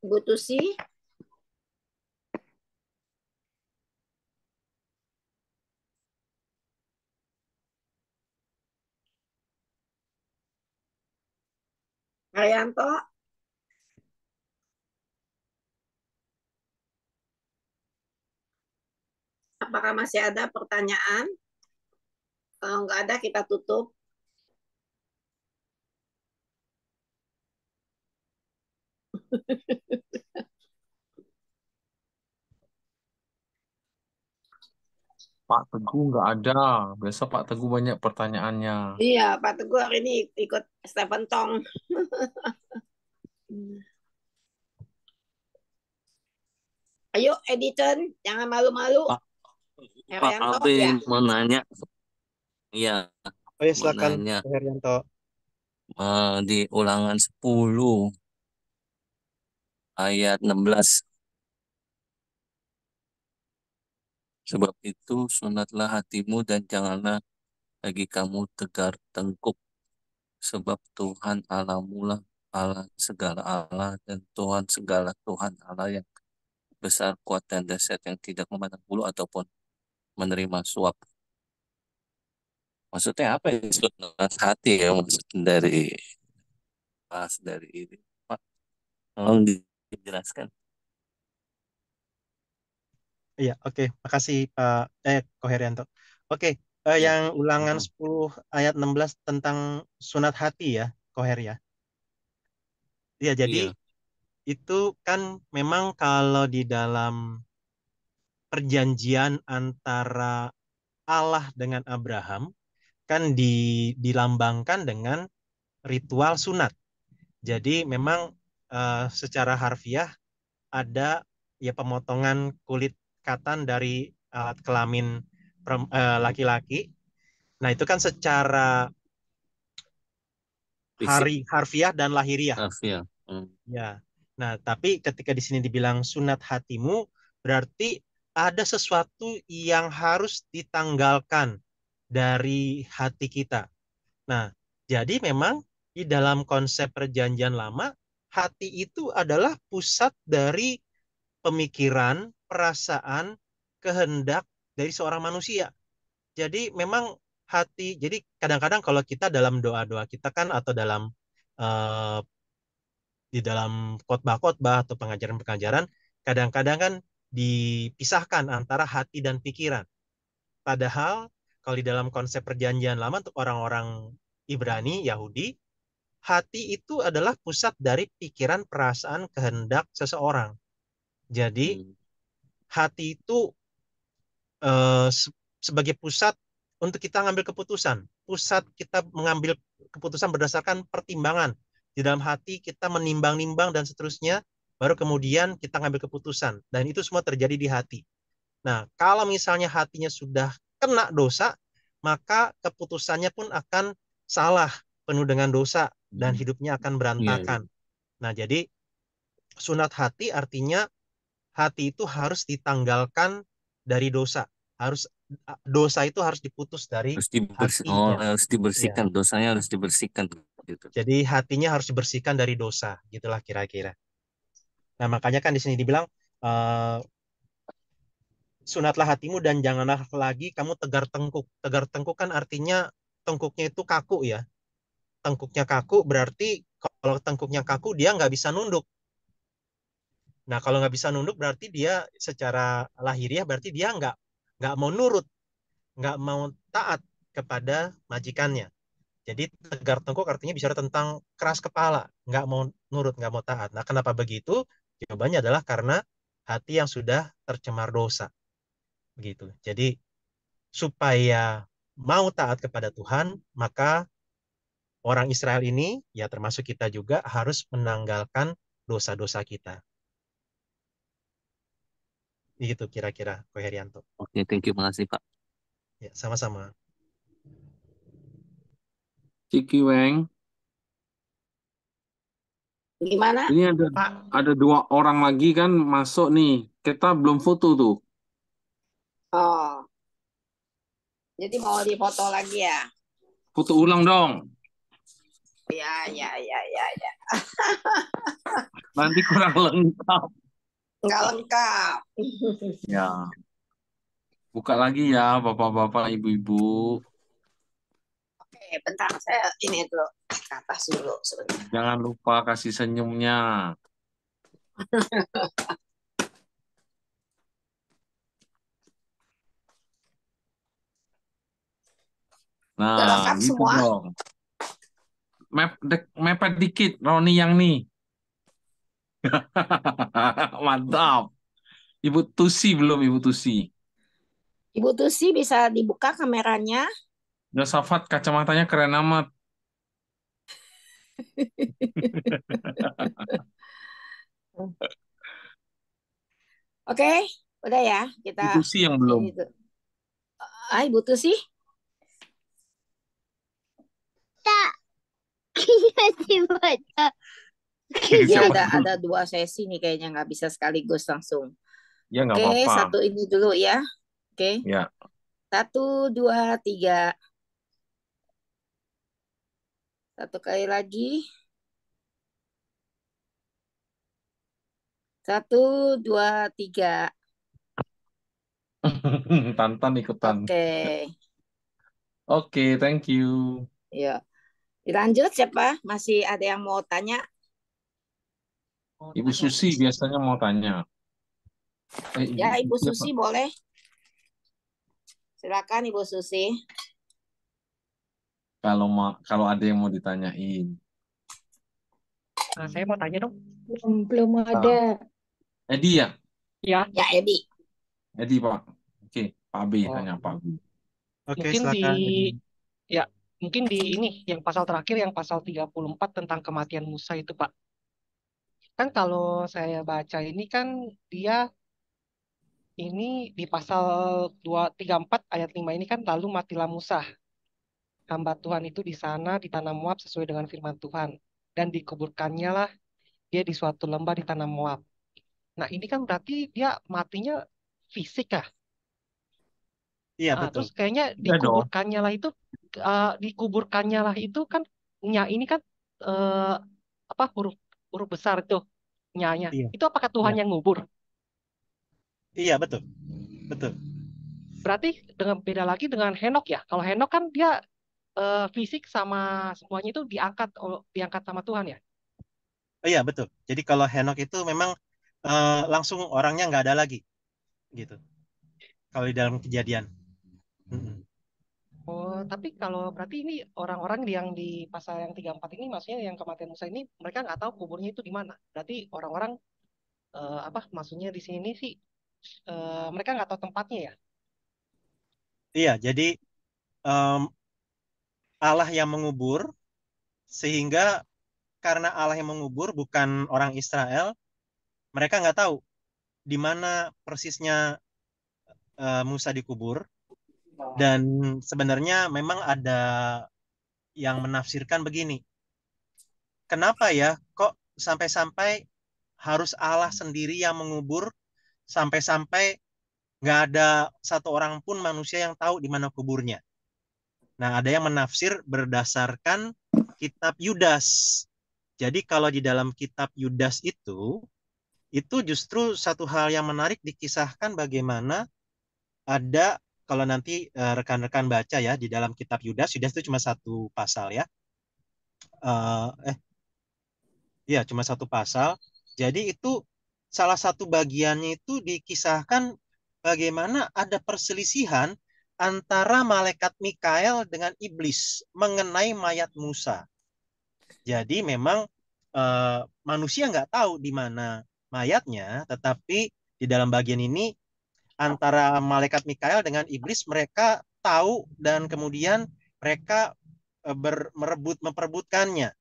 Speaker 1: Bu Tusi, Arianto, apakah masih ada pertanyaan? Kalau nggak ada, kita tutup.
Speaker 5: Pak Teguh nggak ada. Besok Pak Teguh banyak pertanyaannya.
Speaker 1: Iya, Pak Teguh hari ini ikut Stephen Tong. Ayo, Edison, jangan malu-malu.
Speaker 7: Pak
Speaker 1: Arianto,
Speaker 7: Alvin
Speaker 1: ya.
Speaker 7: mau nanya, iya
Speaker 2: Oh ya,
Speaker 7: mau
Speaker 2: silakan
Speaker 7: nanya
Speaker 2: Pak Herianto.
Speaker 7: di Ulangan 10 ayat 16. Sebab itu sunatlah hatimu dan janganlah lagi kamu tegar tengkuk. Sebab Tuhan Allahmu lah Allah segala Allah dan Tuhan segala Tuhan Allah yang besar, kuat dan dahsyat, yang tidak memandang bulu ataupun menerima suap. Maksudnya apa ya? Sunat hati ya, maksud dari pas dari ini. Pak, tolong dijelaskan.
Speaker 2: Iya, oke. Makasih Pak Koherianto. Oke,
Speaker 7: Ya.
Speaker 2: yang Ulangan 10 ayat 16 tentang sunat hati ya, Koher ya. Iya, jadi
Speaker 7: Iya.
Speaker 2: itu kan memang kalau di dalam perjanjian antara Allah dengan Abraham kan dilambangkan dengan ritual sunat. Jadi memang secara harfiah ada ya pemotongan kulit katan dari alat kelamin laki-laki. Nah, itu kan secara
Speaker 7: Fisik,
Speaker 2: harfiah dan lahiriah.
Speaker 7: harfiah.
Speaker 2: Ya. Nah, tapi ketika di sini dibilang sunat hatimu, berarti ada sesuatu yang harus ditanggalkan dari hati kita. Nah, jadi memang di dalam konsep perjanjian lama, hati itu adalah pusat dari pemikiran, perasaan, kehendak dari seorang manusia. Jadi memang hati, jadi kadang-kadang kalau kita dalam doa-doa kita kan atau dalam uh, di dalam khotbah-khotbah atau pengajaran-pengajaran, kadang-kadang kan dipisahkan antara hati dan pikiran. Padahal kalau di dalam konsep perjanjian lama untuk orang-orang Ibrani, Yahudi, hati itu adalah pusat dari pikiran, perasaan, kehendak seseorang. Jadi hati itu sebagai pusat untuk kita mengambil keputusan. Pusat kita mengambil keputusan berdasarkan pertimbangan. Di dalam hati kita menimbang-nimbang dan seterusnya, baru kemudian kita mengambil keputusan. Dan itu semua terjadi di hati. Nah, kalau misalnya hatinya sudah kena dosa, maka keputusannya pun akan salah, penuh dengan dosa, dan hidupnya akan berantakan. Nah, jadi sunat hati artinya hati itu harus ditanggalkan dari dosa. Harus dosa itu harus diputus dari hatinya.
Speaker 7: Harus
Speaker 2: Ya.
Speaker 7: dibersihkan, dosanya harus dibersihkan gitu.
Speaker 2: Jadi hatinya harus dibersihkan dari dosa, gitulah kira-kira. Nah, makanya kan di sini dibilang sunatlah hatimu dan janganlah lagi kamu tegar tengkuk. Tegar tengkuk kan artinya tengkuknya itu kaku ya. Tengkuknya kaku berarti kalau tengkuknya kaku dia nggak bisa nunduk. Nah, kalau nggak bisa nunduk berarti dia secara lahiriah berarti dia nggak mau nurut, nggak mau taat kepada majikannya. Jadi tegar tengkuk artinya bicara tentang keras kepala, nggak mau nurut, nggak mau taat. Nah, kenapa begitu? Jawabannya adalah karena hati yang sudah tercemar dosa. Begitu. Jadi supaya mau taat kepada Tuhan, maka orang Israel ini, ya termasuk kita juga, harus menanggalkan dosa-dosa kita. Begitu kira-kira, Ko Herianto.
Speaker 7: Oke, thank you, makasih Pak.
Speaker 2: Ya, sama-sama.
Speaker 5: Ciki Weng,
Speaker 1: Gimana?
Speaker 5: ini ada dua orang lagi kan masuk nih. Kita belum foto tuh.
Speaker 1: Oh, jadi mau difoto lagi ya?
Speaker 5: Foto ulang dong.
Speaker 1: Ya, ya, ya, ya, ya.
Speaker 5: Nanti kurang lengkap.
Speaker 1: Nggak lengkap.
Speaker 5: Ya, buka lagi ya, bapak-bapak, ibu-ibu.
Speaker 1: Oke, bentar. Saya ini dulu. Ke atas dulu sebentar.
Speaker 5: Jangan lupa kasih senyumnya.
Speaker 1: Udah
Speaker 5: Nah,
Speaker 1: lengkap
Speaker 5: gitu
Speaker 1: semua?
Speaker 5: dong. Mepet dikit, Roni yang nih. Mantap. Ibu Tusi belum, Ibu Tusi.
Speaker 1: Ibu Tusi bisa dibuka kameranya.
Speaker 5: Yosafat kacamatanya keren amat.
Speaker 1: Oke, udah ya. Kita
Speaker 5: Ibu Tusi yang belum.
Speaker 1: ini tuh. Ibu Tusi.
Speaker 8: Tak. Tiba-tiba.
Speaker 1: Ini
Speaker 5: Siapa dulu?
Speaker 1: ada 2 sesi nih kayaknya nggak bisa sekaligus langsung.
Speaker 5: Ya nggak
Speaker 1: Oke,
Speaker 5: apa-apa.
Speaker 1: satu ini dulu ya. Oke,
Speaker 5: Ya.
Speaker 1: 1, 2, 3. Satu kali lagi. 1, 2, 3.
Speaker 5: Tantan ikutan.
Speaker 1: Oke,
Speaker 5: Oke, thank you.
Speaker 1: ya. Dilanjut siapa? Masih ada yang mau tanya?
Speaker 5: Ibu Susi biasanya mau tanya.
Speaker 1: Ya, Ibu
Speaker 5: Susi apa?
Speaker 1: Susi boleh. Silakan Ibu Susi.
Speaker 5: Kalau ada yang mau ditanyain.
Speaker 9: Saya mau tanya dong.
Speaker 8: Belum ada.
Speaker 5: Edi ya?
Speaker 9: Ya,
Speaker 1: Ya, Edi.
Speaker 5: Edi, Pak. Oke, Pak B
Speaker 9: Oh.
Speaker 5: tanya Pak B.
Speaker 2: Oke,
Speaker 9: mungkin di
Speaker 2: silakan.
Speaker 9: ya, mungkin di ini yang pasal terakhir yang pasal 34 tentang kematian Musa itu, Pak. Kan kalau saya baca ini kan dia ini di pasal 234 ayat 5 ini kan lalu matilah Musa, hamba Tuhan itu di sana di tanah Moab sesuai dengan firman Tuhan dan dikuburkannya lah dia di suatu lembah di tanah Moab. Nah, ini kan berarti dia matinya fisik kah?
Speaker 2: Iya,
Speaker 9: Ah,
Speaker 2: betul.
Speaker 9: terus kayaknya
Speaker 5: Iya dong.
Speaker 9: dikuburkannya lah itu kan nya ini kan eh, apa huruf huruf besar itu nyanya.
Speaker 2: Iya,
Speaker 9: Itu apakah Tuhan
Speaker 2: iya.
Speaker 9: yang ngubur?
Speaker 2: Iya, betul. Betul.
Speaker 9: Berarti dengan beda lagi dengan Henok ya. Kalau Henok kan dia fisik sama semuanya itu diangkat sama Tuhan ya.
Speaker 2: Iya, betul. Jadi kalau Henok itu memang langsung orangnya nggak ada lagi, gitu. Kalau di dalam kejadian. Mm-mm.
Speaker 9: Oh, tapi kalau berarti ini orang-orang yang di pasal yang 34 ini maksudnya yang kematian Musa ini mereka nggak tahu kuburnya itu di mana. Berarti orang-orang apa maksudnya di sini sih mereka nggak tahu tempatnya ya.
Speaker 2: Iya, jadi em, Allah yang mengubur, sehingga karena Allah yang mengubur bukan orang Israel, mereka nggak tahu di mana persisnya Musa dikubur. Dan sebenarnya memang ada yang menafsirkan begini, kenapa ya kok sampai-sampai harus Allah sendiri yang mengubur, sampai-sampai nggak ada satu orang pun manusia yang tahu di mana kuburnya. Nah, ada yang menafsir berdasarkan kitab Yudas. Jadi kalau di dalam kitab Yudas itu justru satu hal yang menarik dikisahkan bagaimana ada, kalau nanti rekan-rekan baca ya di dalam kitab Yudas, Yudas itu cuma satu pasal ya. Ya, cuma satu pasal. Jadi itu salah satu bagiannya itu dikisahkan bagaimana ada perselisihan antara malaikat Mikael dengan iblis mengenai mayat Musa. Jadi memang manusia nggak tahu di mana mayatnya, tetapi di dalam bagian ini antara malaikat Mikael dengan iblis mereka tahu dan kemudian mereka memperebutkannya.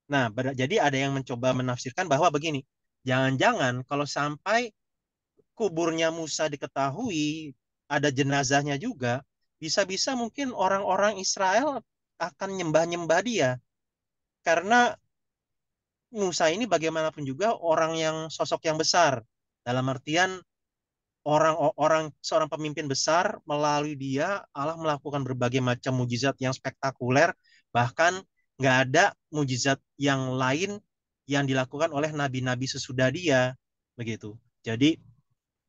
Speaker 2: Nah, jadi ada yang mencoba menafsirkan bahwa begini, jangan-jangan kalau sampai kuburnya Musa diketahui, ada jenazahnya juga, bisa-bisa mungkin orang-orang Israel akan nyembah-nyembah dia. Karena Musa ini bagaimanapun juga orang yang sosok yang besar. Dalam artian orang seorang pemimpin besar, melalui dia Allah melakukan berbagai macam mujizat yang spektakuler, bahkan nggak ada mujizat yang lain yang dilakukan oleh nabi-nabi sesudah dia, begitu. Jadi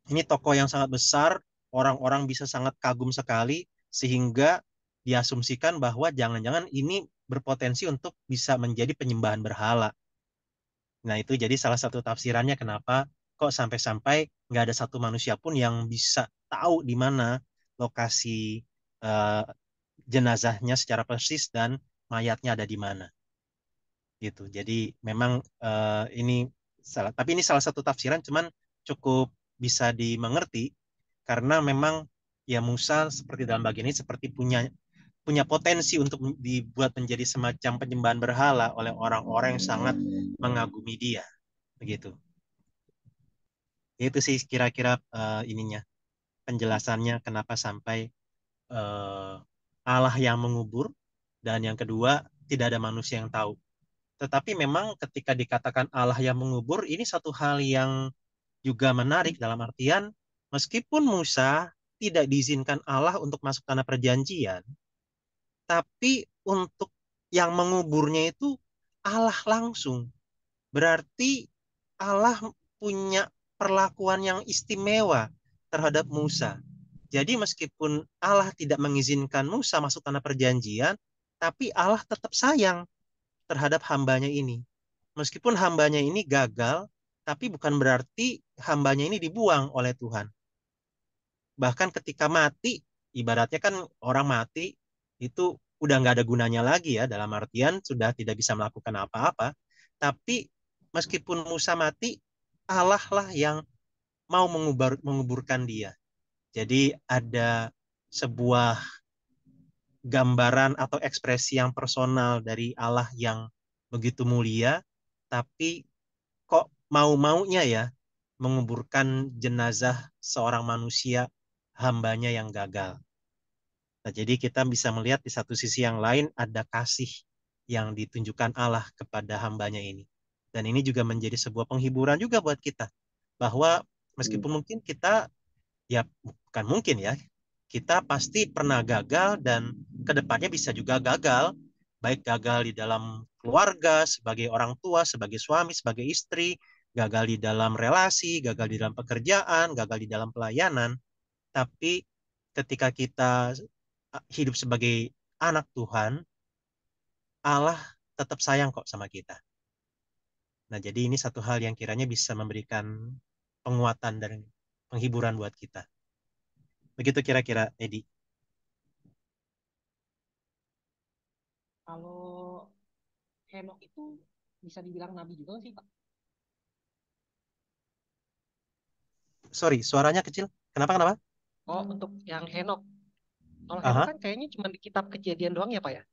Speaker 2: ini tokoh yang sangat besar, orang-orang bisa sangat kagum sekali, sehingga diasumsikan bahwa jangan-jangan ini berpotensi untuk bisa menjadi penyembahan berhala. Nah, itu jadi salah satu tafsirannya kenapa kok sampai-sampai nggak ada satu manusia pun yang bisa tahu di mana lokasi eh, jenazahnya secara persis dan mayatnya ada di mana. Gitu. Jadi memang ini tapi ini salah satu tafsiran, cuman cukup bisa dimengerti karena memang ya Musa seperti dalam bagian ini seperti punya punya potensi untuk dibuat menjadi semacam penyembahan berhala oleh orang-orang yang sangat mengagumi dia, begitu. Itu sih kira-kira ininya penjelasannya kenapa sampai eh, Allah yang mengubur, dan yang kedua tidak ada manusia yang tahu. Tetapi memang ketika dikatakan Allah yang mengubur, ini satu hal yang juga menarik dalam artian meskipun Musa tidak diizinkan Allah untuk masuk tanah perjanjian, tapi untuk yang menguburnya itu Allah langsung. Berarti Allah punya perlakuan yang istimewa terhadap Musa. Jadi meskipun Allah tidak mengizinkan Musa masuk tanah perjanjian, tapi Allah tetap sayang terhadap hambanya ini. Meskipun hambanya ini gagal, tapi bukan berarti hambanya ini dibuang oleh Tuhan. Bahkan ketika mati, ibaratnya kan orang mati itu udah nggak ada gunanya lagi ya, dalam artian sudah tidak bisa melakukan apa-apa. Tapi meskipun Musa mati, Allah lah yang mau menguburkan dia. Jadi ada sebuah gambaran atau ekspresi yang personal dari Allah yang begitu mulia, tapi kok mau-maunya ya menguburkan jenazah seorang manusia, hambanya yang gagal. Nah, jadi kita bisa melihat di satu sisi yang lain ada kasih yang ditunjukkan Allah kepada hambanya ini. Dan ini juga menjadi sebuah penghiburan juga buat kita. Bahwa meskipun mungkin kita, ya bukan mungkin ya, kita pasti pernah gagal dan kedepannya bisa juga gagal. Baik gagal di dalam keluarga, sebagai orang tua, sebagai suami, sebagai istri, gagal di dalam relasi, gagal di dalam pekerjaan, gagal di dalam pelayanan. Tapi ketika kita hidup sebagai anak Tuhan, Allah tetap sayang kok sama kita. Nah, jadi ini satu hal yang kiranya bisa memberikan penguatan dan penghiburan buat kita. Begitu kira-kira, Edi.
Speaker 9: Kalau Henok itu bisa dibilang nabi juga nggak sih, Pak?
Speaker 2: Sorry, suaranya kecil. Kenapa, kenapa?
Speaker 9: Oh, untuk yang Henok. Kalau Henok
Speaker 2: Aha.
Speaker 9: kan kayaknya cuma di kitab Kejadian doang ya, Pak ya?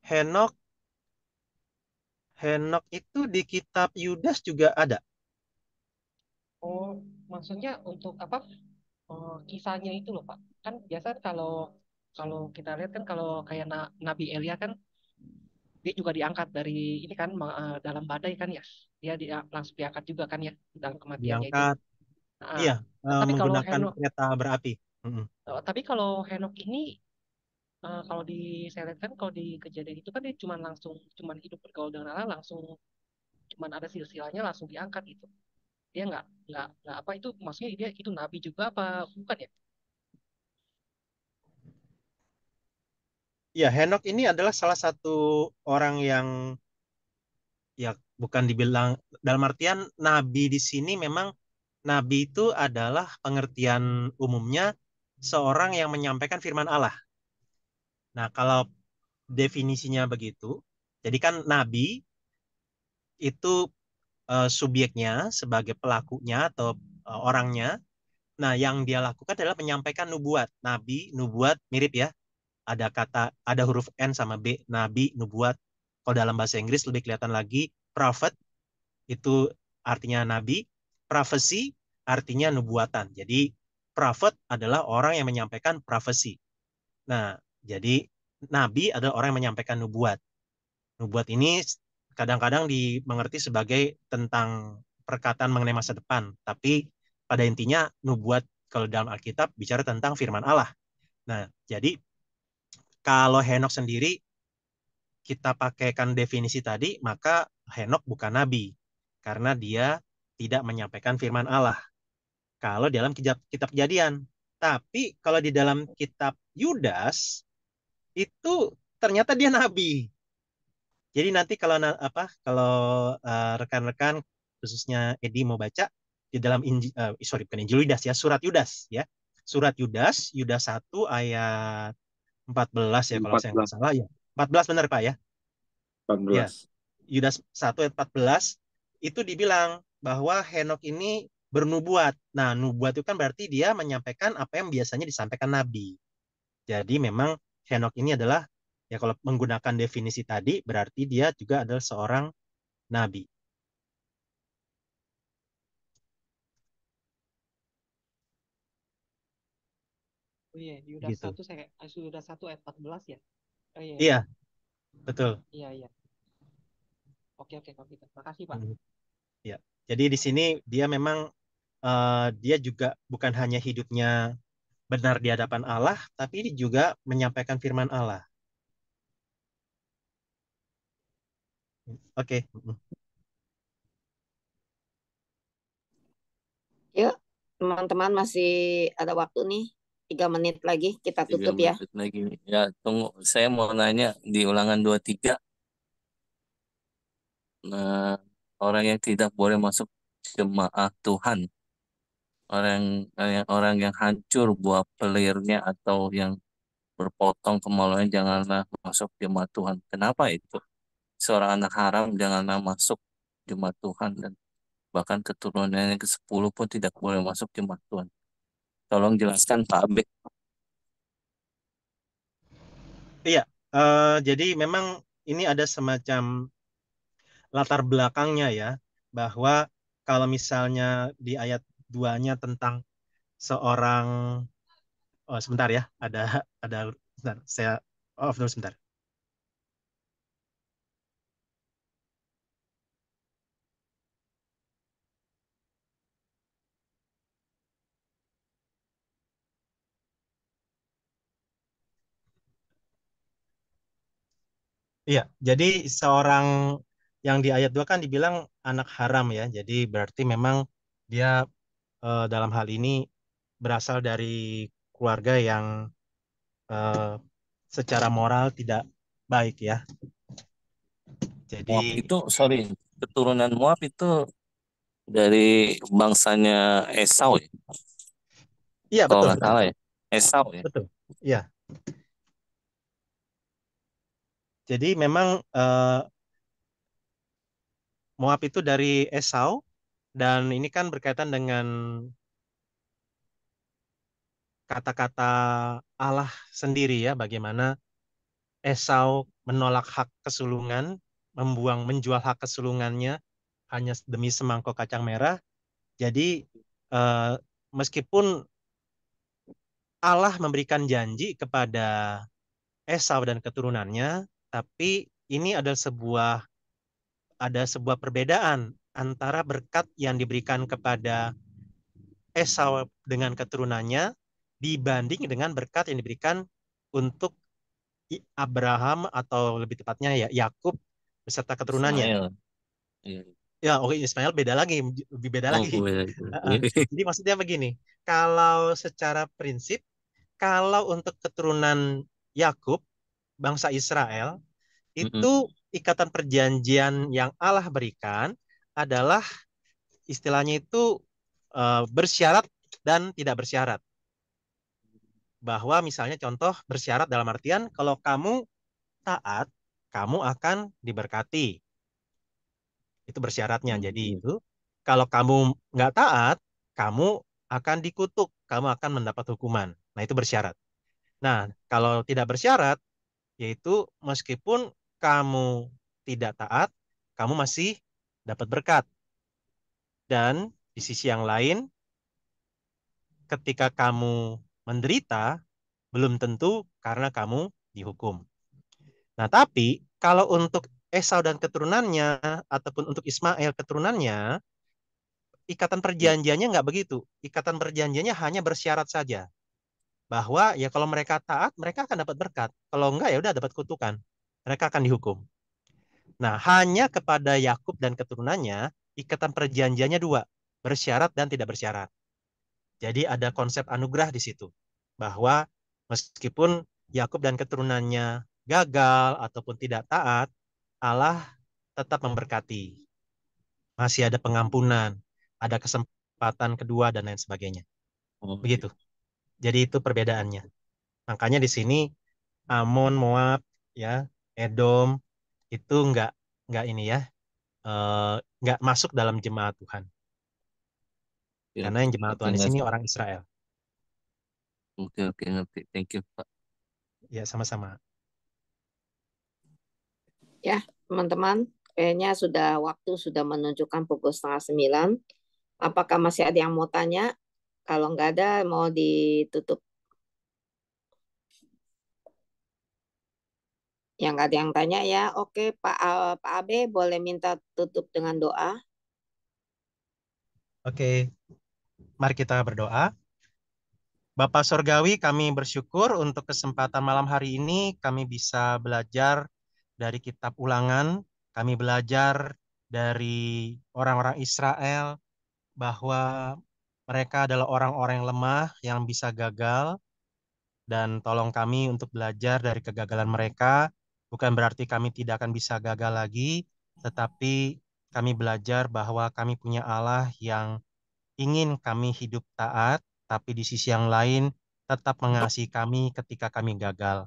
Speaker 2: Henok, Henok itu di kitab Yudas juga ada.
Speaker 9: Oh, maksudnya untuk apa? Oh, kisahnya itu loh, Pak. Kan biasa kalau kalau kita lihat kan kalau kayak Nabi Elia kan dia juga diangkat dari ini kan dalam badai kan ya. Dia langsung diangkat juga kan ya dalam kematiannya itu.
Speaker 2: Diangkat,
Speaker 9: Nah,
Speaker 2: iya,
Speaker 9: tapi kalau
Speaker 2: menggunakan
Speaker 9: Henok,
Speaker 2: kereta berapi. Mm-mm.
Speaker 9: tapi kalau Henok ini kalau di saya lihat kan kalau di kejadian itu kan dia cuman hidup bergaul dengan Allah langsung cuman ada silsilahnya langsung diangkat gitu. Dia nggak apa itu maksudnya dia itu nabi juga apa bukan ya?
Speaker 2: Ya, Henok ini adalah salah satu orang yang, ya bukan dibilang, dalam artian nabi di sini memang nabi itu adalah pengertian umumnya seorang yang menyampaikan firman Allah. Nah, kalau definisinya begitu, jadi kan nabi itu subjeknya sebagai pelakunya atau orangnya. Nah, yang dia lakukan adalah menyampaikan nubuat. Nabi, nubuat mirip ya. Ada kata, ada huruf N sama B, nabi, nubuat. Kalau dalam bahasa Inggris lebih kelihatan lagi, prophet itu artinya nabi, prophecy artinya nubuatan. Jadi prophet adalah orang yang menyampaikan prophecy. Nah, jadi nabi adalah orang yang menyampaikan nubuat. Nubuat ini kadang-kadang dimengerti sebagai tentang perkataan mengenai masa depan, tapi pada intinya nubuat kalau dalam Alkitab bicara tentang firman Allah. Nah, jadi kalau Henok sendiri kita pakaikan definisi tadi, maka Henok bukan nabi karena dia tidak menyampaikan firman Allah. Kalau dalam kitab Kejadian, tapi kalau di dalam kitab Yudas itu ternyata dia nabi. Jadi nanti kalau rekan-rekan khususnya Edi mau baca di dalam bukan Injil Yudas ya, surat Yudas ya. Surat Yudas, Yudas 1 ayat 14 ya kalau saya nggak
Speaker 5: 14,
Speaker 2: salah ya. 14 benar Pak ya? Ya,
Speaker 5: 14.
Speaker 2: Yudas 1 ayat 14 itu dibilang bahwa Henok ini bernubuat. Nah, nubuat itu kan berarti dia menyampaikan apa yang biasanya disampaikan nabi. Jadi memang Henok ini adalah ya kalau menggunakan definisi tadi berarti dia juga adalah seorang nabi.
Speaker 9: Oh iya, Yudas
Speaker 2: Gitu.
Speaker 9: 1 saya Yudas 1 ayat 14 ya. Oh iya,
Speaker 2: Iya, betul.
Speaker 9: iya, iya. Oke, oke, kalau gitu. Makasih, Pak.
Speaker 2: Ya. Jadi di sini dia memang dia juga bukan hanya hidupnya benar di hadapan Allah, tapi dia juga menyampaikan firman Allah. Oke.
Speaker 1: Yuk, teman-teman masih ada waktu nih. 3 menit lagi kita
Speaker 7: 3
Speaker 1: tutup ya.
Speaker 7: menit lagi. Ya, tunggu. Saya mau nanya di ulangan 23. Nah, orang yang tidak boleh masuk jemaah Tuhan. Orang yang hancur buah pelirnya atau yang berpotong kemaluannya janganlah masuk jemaat Tuhan. Kenapa itu? Seorang anak haram janganlah masuk jemaat Tuhan dan bahkan keturunannya ke-10 pun tidak boleh masuk jemaat Tuhan. Tolong jelaskan Pak Abe.
Speaker 2: Iya, jadi memang ini ada semacam latar belakangnya ya, bahwa kalau misalnya di ayat 2-nya tentang seorang, oh sebentar ya, ada, sebentar, saya off dulu sebentar. Iya, jadi seorang yang di ayat 2 kan dibilang anak haram ya, jadi berarti memang dia dalam hal ini berasal dari keluarga yang eh, secara moral tidak baik ya.
Speaker 7: Moab
Speaker 2: Jadi
Speaker 7: itu, sorry, keturunan Moab itu dari bangsanya Esau ya,
Speaker 2: iya
Speaker 7: kalau
Speaker 2: betul
Speaker 7: nggak
Speaker 2: betul
Speaker 7: salah ya. Esau ya.
Speaker 2: betul. Iya, jadi memang Moab itu dari Esau dan ini kan berkaitan dengan kata-kata Allah sendiri ya, bagaimana Esau menolak hak kesulungan, menjual hak kesulungannya hanya demi semangkok kacang merah. Jadi eh, meskipun Allah memberikan janji kepada Esau dan keturunannya, tapi ini ada sebuah perbedaan antara berkat yang diberikan kepada Esau dengan keturunannya dibanding dengan berkat yang diberikan untuk Abraham atau lebih tepatnya ya Yakub beserta keturunannya.
Speaker 7: Ismail. Iya.
Speaker 2: Ya, oke Ismail beda lagi, lebih beda
Speaker 7: Oh,
Speaker 2: lagi.
Speaker 7: beda.
Speaker 2: Heeh. Jadi maksudnya begini, kalau secara prinsip, kalau untuk keturunan Yakub, bangsa Israel, itu
Speaker 7: Mm-mm.
Speaker 2: ikatan perjanjian yang Allah berikan adalah istilahnya itu bersyarat dan tidak bersyarat. Bahwa misalnya contoh bersyarat dalam artian kalau kamu taat, kamu akan diberkati. Itu bersyaratnya. Jadi
Speaker 7: Mm-mm.
Speaker 2: itu kalau kamu nggak taat, kamu akan dikutuk, kamu akan mendapat hukuman. Nah itu bersyarat. Nah kalau tidak bersyarat, yaitu meskipun kamu tidak taat, kamu masih dapat berkat. Dan di sisi yang lain, ketika kamu menderita, belum tentu karena kamu dihukum. Nah, tapi kalau untuk Esau dan keturunannya, ataupun untuk Ismail keturunannya, ikatan perjanjiannya nggak begitu. Ikatan perjanjiannya hanya bersyarat saja bahwa ya kalau mereka taat, mereka akan dapat berkat. Kalau enggak ya udah dapat kutukan. Mereka akan dihukum. Nah, hanya kepada Yakub dan keturunannya ikatan perjanjiannya dua, bersyarat dan tidak bersyarat. Jadi ada konsep anugerah di situ. Bahwa meskipun Yakub dan keturunannya gagal ataupun tidak taat, Allah tetap memberkati. Masih ada pengampunan, ada kesempatan kedua dan lain sebagainya.
Speaker 7: Oh,
Speaker 2: Begitu. Jadi itu perbedaannya. Makanya di sini Amon, Moab, ya, Edom itu nggak ini ya, nggak masuk dalam jemaat Tuhan.
Speaker 7: oke,
Speaker 2: Karena
Speaker 7: oke.
Speaker 2: yang jemaat
Speaker 7: Oke,
Speaker 2: Tuhan di
Speaker 7: nggak.
Speaker 2: sini orang Israel.
Speaker 7: Oke, oke, ngerti. Thank you, Pak.
Speaker 2: Ya, sama-sama.
Speaker 1: Ya, teman-teman, kayaknya waktu sudah menunjukkan pukul 8:30. Apakah masih ada yang mau tanya? Kalau nggak ada, mau ditutup. Yang nggak ada yang tanya ya, oke Pak Abe boleh minta tutup dengan doa.
Speaker 2: Oke, mari kita berdoa. Bapak Sorgawi, kami bersyukur untuk kesempatan malam hari ini kami bisa belajar dari kitab Ulangan. Kami belajar dari orang-orang Israel bahwa mereka adalah orang-orang yang lemah yang bisa gagal, dan tolong kami untuk belajar dari kegagalan mereka. Bukan berarti kami tidak akan bisa gagal lagi, tetapi kami belajar bahwa kami punya Allah yang ingin kami hidup taat, tapi di sisi yang lain tetap mengasihi kami ketika kami gagal.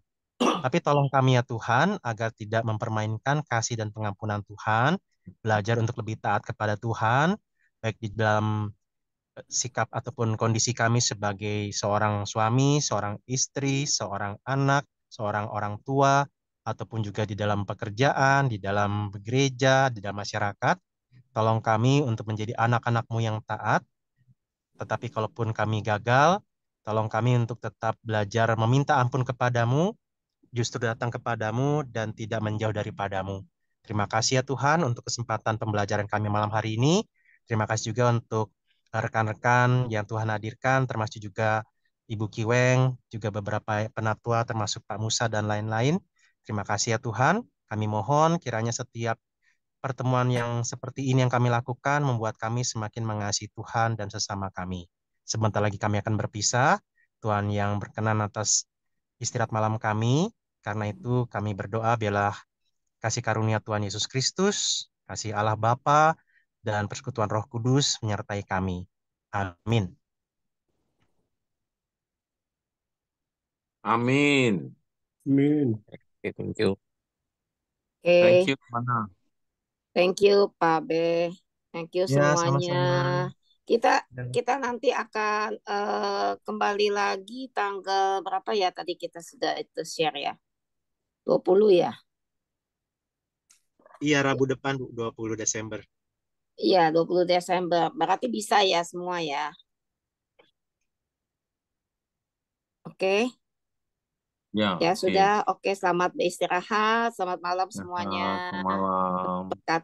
Speaker 2: Tapi tolong kami ya Tuhan, agar tidak mempermainkan kasih dan pengampunan Tuhan, belajar untuk lebih taat kepada Tuhan, baik di dalam sikap ataupun kondisi kami sebagai seorang suami, seorang istri, seorang anak, seorang orang tua, ataupun juga di dalam pekerjaan, di dalam gereja, di dalam masyarakat. Tolong kami untuk menjadi anak-anak-Mu yang taat, tetapi kalaupun kami gagal, tolong kami untuk tetap belajar meminta ampun kepadamu, justru datang kepadamu dan tidak menjauh daripadamu. Terima kasih ya Tuhan untuk kesempatan pembelajaran kami malam hari ini. Terima kasih juga untuk rekan-rekan yang Tuhan hadirkan, termasuk juga Ibu Kiweng, juga beberapa penatua termasuk Pak Musa dan lain-lain. Terima kasih ya Tuhan. Kami mohon kiranya setiap pertemuan yang seperti ini yang kami lakukan membuat kami semakin mengasihi Tuhan dan sesama kami. Sebentar lagi kami akan berpisah. Tuhan yang berkenan atas istirahat malam kami. Karena itu kami berdoa biarlah kasih karunia Tuhan Yesus Kristus, kasih Allah Bapa, dan persekutuan Roh Kudus menyertai kami. Amin.
Speaker 5: Amin.
Speaker 4: Amin.
Speaker 7: Oke, thank you.
Speaker 5: Thank
Speaker 1: Oke,
Speaker 5: you, Mana.
Speaker 1: thank you Pak Abe. Thank you
Speaker 2: Ya,
Speaker 1: semuanya.
Speaker 2: sama-sama.
Speaker 1: Kita
Speaker 2: Dan
Speaker 1: kita nanti akan kembali lagi tanggal berapa ya, tadi kita sudah itu share ya. 20 ya.
Speaker 2: iya, Rabu depan 20 Desember.
Speaker 1: Iya, 20 Desember. Berarti bisa ya semua ya. Oke.
Speaker 5: Ya,
Speaker 1: Ya
Speaker 5: oke.
Speaker 1: sudah. Oke, selamat beristirahat. Selamat malam
Speaker 5: Ya,
Speaker 1: semuanya.
Speaker 5: selamat malam.
Speaker 1: Berkat